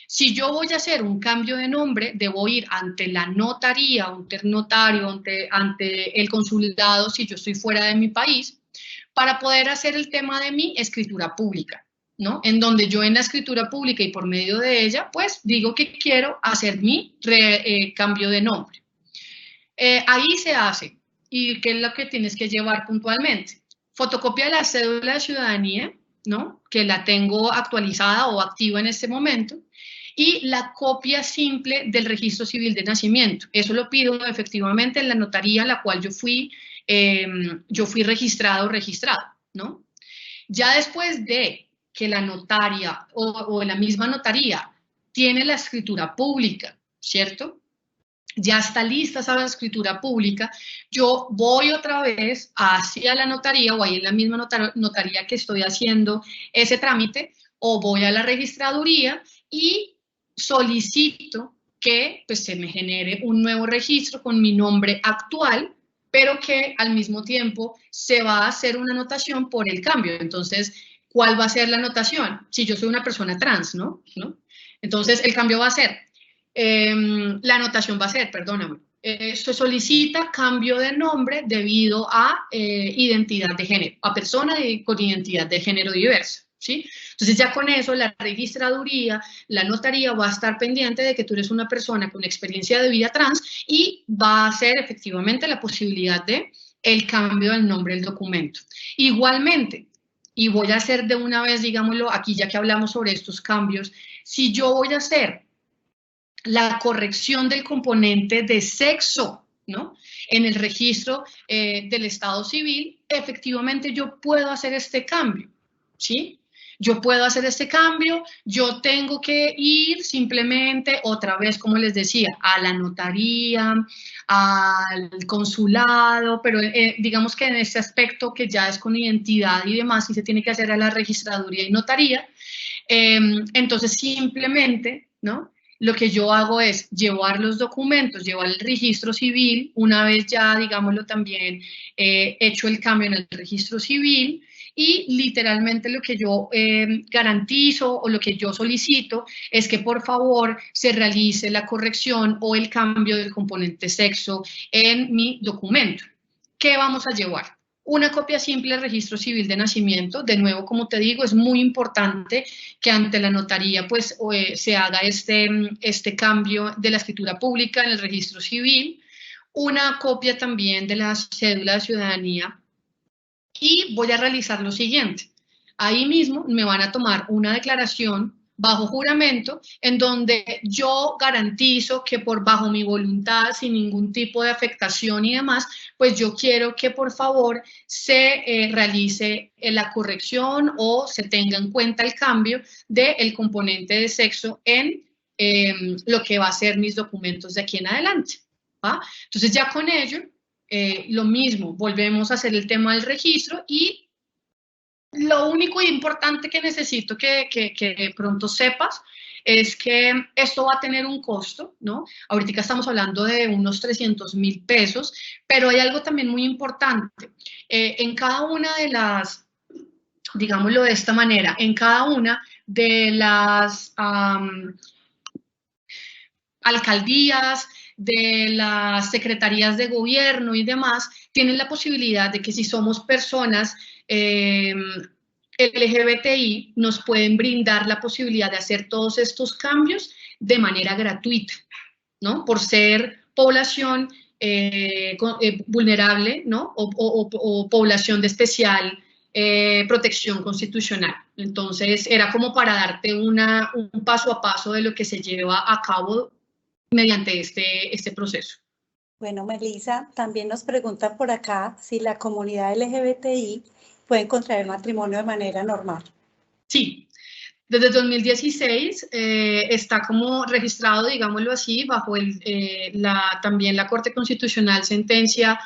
Speaker 3: Si yo voy a hacer un cambio de nombre, debo ir ante la notaría, ante el notario, ante el consulado, si yo estoy fuera de mi país, para poder hacer el tema de mi escritura pública, ¿no? En donde yo en la escritura pública y por medio de ella, pues digo que quiero hacer mi cambio de nombre. Ahí se hace, y qué es lo que tienes que llevar puntualmente. Fotocopia de la cédula de ciudadanía, ¿no? Que la tengo actualizada o activa en este momento, y la copia simple del registro civil de nacimiento. Eso lo pido efectivamente en la notaría a la cual yo fui registrado, ¿no? Ya después de que la notaria o la misma notaría tiene la escritura pública, ¿cierto? Ya está lista esa escritura pública, yo voy otra vez hacia la notaría o ahí en la misma notaría que estoy haciendo ese trámite, o voy a la registraduría y solicito que pues, se me genere un nuevo registro con mi nombre actual, pero que al mismo tiempo se va a hacer una anotación por el cambio. Entonces, ¿cuál va a ser la anotación? Si yo soy una persona trans, ¿no? Entonces, el cambio va a ser... la anotación va a ser, perdóname, se solicita cambio de nombre debido a identidad de género, a persona con identidad de género diversa, ¿sí? Entonces ya con eso la registraduría, la notaría va a estar pendiente de que tú eres una persona con experiencia de vida trans y va a ser efectivamente la posibilidad de el cambio del nombre del documento. Igualmente, y voy a hacer de una vez, digámoslo, aquí ya que hablamos sobre estos cambios, si yo voy a hacer la corrección del componente de sexo, ¿no? En el registro del Estado Civil, efectivamente yo puedo hacer este cambio, ¿sí? Yo puedo hacer este cambio, yo tengo que ir simplemente otra vez, como les decía, a la notaría, al consulado, pero digamos que en este aspecto que ya es con identidad y demás, sí se tiene que hacer a la registraduría y notaría. Entonces, simplemente, ¿no? Lo que yo hago es llevar los documentos, llevar el registro civil, una vez ya, digámoslo también, hecho el cambio en el registro civil, y literalmente lo que yo garantizo o lo que yo solicito es que por favor se realice la corrección o el cambio del componente sexo en mi documento. ¿Qué vamos a llevar? Una copia simple del registro civil de nacimiento. De nuevo, como te digo, es muy importante que ante la notaría pues, se haga este cambio de la escritura pública en el registro civil. Una copia también de la cédula de ciudadanía. Y voy a realizar lo siguiente. Ahí mismo me van a tomar una declaración bajo juramento, en donde yo garantizo que bajo mi voluntad, sin ningún tipo de afectación y demás, pues yo quiero que por favor se realice la corrección o se tenga en cuenta el cambio del componente de sexo en lo que va a ser mis documentos de aquí en adelante. ¿Va? Entonces ya con ello, lo mismo, volvemos a hacer el tema del registro y lo único importante que necesito que pronto sepas es que esto va a tener un costo, ¿no? Ahorita estamos hablando de unos 300.000 pesos, pero hay algo también muy importante. En cada una de las, digámoslo de esta manera, en cada una de las alcaldías, de las secretarías de gobierno y demás, tienen la posibilidad de que si somos personas LGBTI, nos pueden brindar la posibilidad de hacer todos estos cambios de manera gratuita, ¿no? Por ser población vulnerable, ¿no? O población de especial protección constitucional. Entonces, era como para darte un paso a paso de lo que se lleva a cabo mediante este proceso.
Speaker 2: Bueno, Melissa, también nos preguntan por acá si la comunidad LGBTI puede contraer matrimonio de manera normal.
Speaker 3: Sí, desde 2016 está como registrado, digámoslo así, bajo también la Corte Constitucional sentencia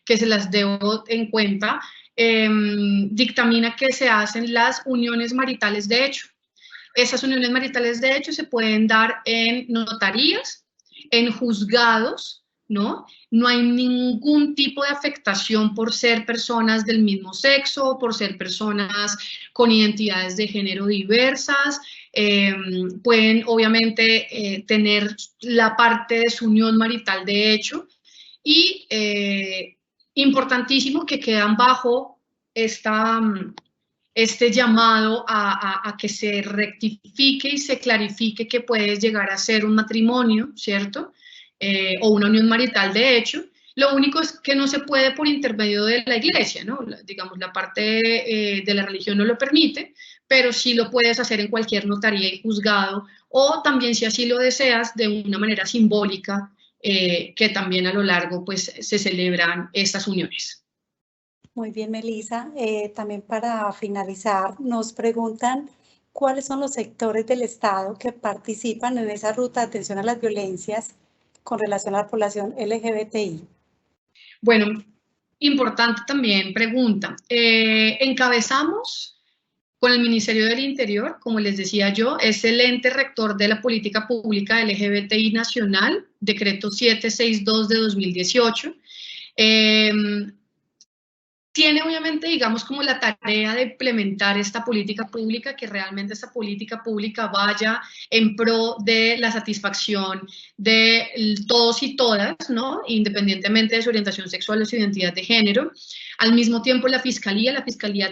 Speaker 3: que se las debo en cuenta, dictamina que se hacen las uniones maritales de hecho. Esas uniones maritales de hecho se pueden dar en notarías, en juzgados, ¿no? No hay ningún tipo de afectación por ser personas del mismo sexo, por ser personas con identidades de género diversas. Pueden obviamente tener la parte de su unión marital de hecho y importantísimo que quedan bajo este llamado a que se rectifique y se clarifique que puede llegar a ser un matrimonio, ¿cierto? O una unión marital de hecho. Lo único es que no se puede por intermedio de la iglesia, ¿no? Digamos, la parte de la religión no lo permite, pero sí lo puedes hacer en cualquier notaría y juzgado, o también, si así lo deseas, de una manera simbólica, que también a lo largo pues, se celebran estas uniones.
Speaker 2: Muy bien, Melissa. También para finalizar, nos preguntan cuáles son los sectores del Estado que participan en esa ruta de atención a las violencias con relación a la población LGBTI.
Speaker 3: Bueno, importante también pregunta. Encabezamos con el Ministerio del Interior, como les decía yo, es el ente rector de la política pública LGBTI nacional, decreto 762 de 2018. Tiene obviamente, digamos, como la tarea de implementar esta política pública, que realmente esta política pública vaya en pro de la satisfacción de todos y todas, ¿no? Independientemente de su orientación sexual o su identidad de género. Al mismo tiempo, la Fiscalía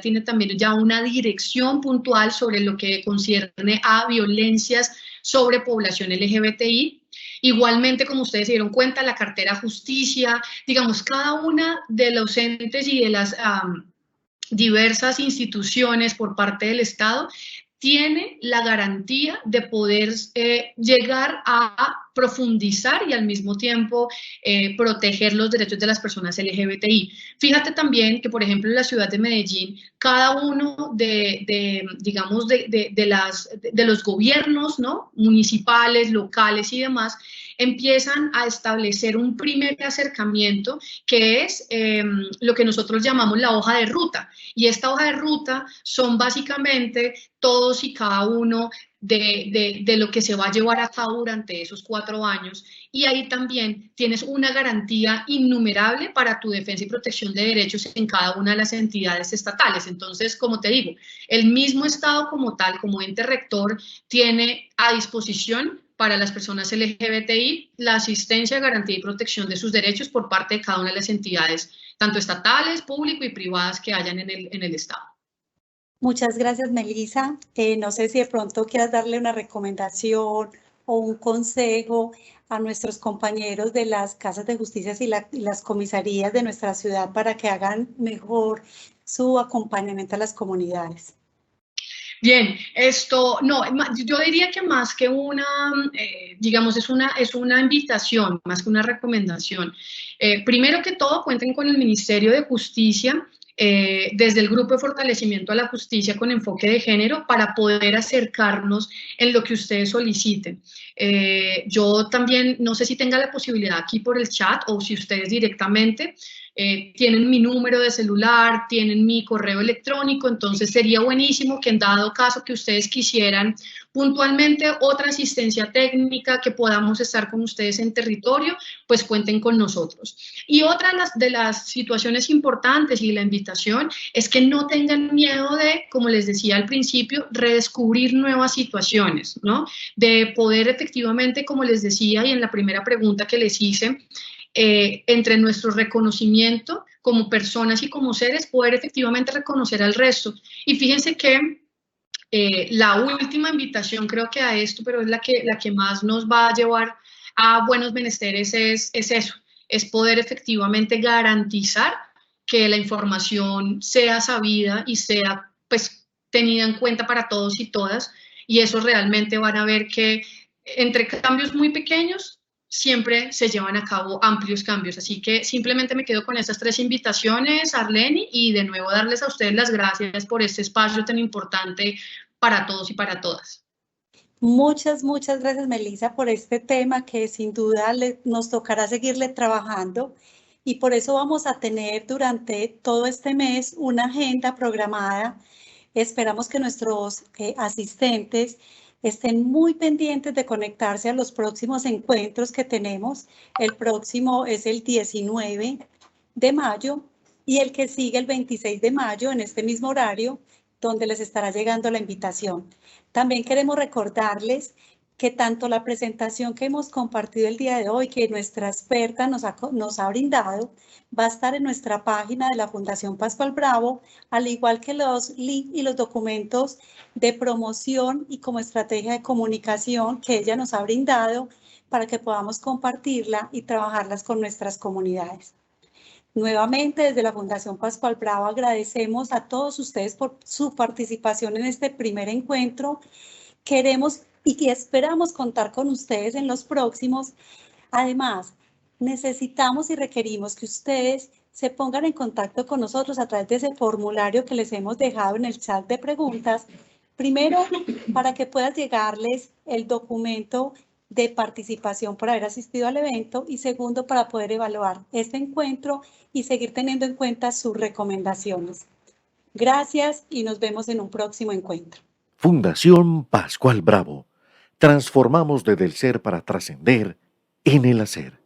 Speaker 3: tiene también ya una dirección puntual sobre lo que concierne a violencias sobre población LGBTI. Igualmente, como ustedes se dieron cuenta, la cartera justicia, digamos, cada una de los entes y de las diversas instituciones por parte del Estado tiene la garantía de poder llegar a profundizar y al mismo tiempo proteger los derechos de las personas LGBTI. Fíjate también que, por ejemplo, en la ciudad de Medellín, cada uno de los gobiernos, ¿no?, municipales, locales y demás, empiezan a establecer un primer acercamiento que es lo que nosotros llamamos la hoja de ruta. Y esta hoja de ruta son básicamente todos y cada uno de lo que se va a llevar a cabo durante esos 4 años, y ahí también tienes una garantía innumerable para tu defensa y protección de derechos en cada una de las entidades estatales. Entonces, como te digo, el mismo Estado como tal, como ente rector, tiene a disposición para las personas LGBTI la asistencia, garantía y protección de sus derechos por parte de cada una de las entidades, tanto estatales, público y privadas que hayan en el Estado.
Speaker 2: Muchas gracias, Melissa. No sé si de pronto quieras darle una recomendación o un consejo a nuestros compañeros de las casas de justicia y las comisarías de nuestra ciudad para que hagan mejor su acompañamiento a las comunidades.
Speaker 3: Bien, yo diría que más que una, digamos, es una invitación, más que una recomendación. Primero que todo, cuenten con el Ministerio de Justicia, desde el Grupo de Fortalecimiento a la Justicia con enfoque de género, para poder acercarnos en lo que ustedes soliciten. Yo también, no sé si tenga la posibilidad aquí por el chat o si ustedes directamente tienen mi número de celular, tienen mi correo electrónico, entonces sería buenísimo que en dado caso que ustedes quisieran puntualmente otra asistencia técnica, que podamos estar con ustedes en territorio, pues cuenten con nosotros. Y otra de las situaciones importantes y la invitación es que no tengan miedo de, como les decía al principio, redescubrir nuevas situaciones, ¿no? De poder efectivamente, como les decía y en la primera pregunta que les hice, entre nuestro reconocimiento como personas y como seres, poder efectivamente reconocer al resto. Y fíjense que la última invitación, creo que a esto, pero es la que más nos va a llevar a buenos menesteres, es eso, es poder efectivamente garantizar que la información sea sabida y sea, pues, tenida en cuenta para todos y todas, y eso realmente van a ver que entre cambios muy pequeños siempre se llevan a cabo amplios cambios. Así que simplemente me quedo con estas 3 invitaciones, Arleni, y de nuevo darles a ustedes las gracias por este espacio tan importante para todos y para todas.
Speaker 2: Muchas gracias, Melissa, por este tema que sin duda nos tocará seguirle trabajando, y por eso vamos a tener durante todo este mes una agenda programada. Esperamos que nuestros asistentes estén muy pendientes de conectarse a los próximos encuentros que tenemos. El próximo es el 19 de mayo y el que sigue el 26 de mayo en este mismo horario, donde les estará llegando la invitación. También queremos recordarles que tanto la presentación que hemos compartido el día de hoy, que nuestra experta nos ha brindado, va a estar en nuestra página de la Fundación Pascual Bravo, al igual que los links y los documentos de promoción y como estrategia de comunicación que ella nos ha brindado para que podamos compartirla y trabajarlas con nuestras comunidades. Nuevamente, desde la Fundación Pascual Bravo agradecemos a todos ustedes por su participación en este primer encuentro. Queremos y esperamos contar con ustedes en los próximos. Además, necesitamos y requerimos que ustedes se pongan en contacto con nosotros a través de ese formulario que les hemos dejado en el chat de preguntas. Primero, para que pueda llegarles el documento de participación por haber asistido al evento, y segundo, para poder evaluar este encuentro y seguir teniendo en cuenta sus recomendaciones. Gracias y nos vemos en un próximo encuentro.
Speaker 1: Fundación Pascual Bravo. Transformamos desde el ser para trascender en el hacer.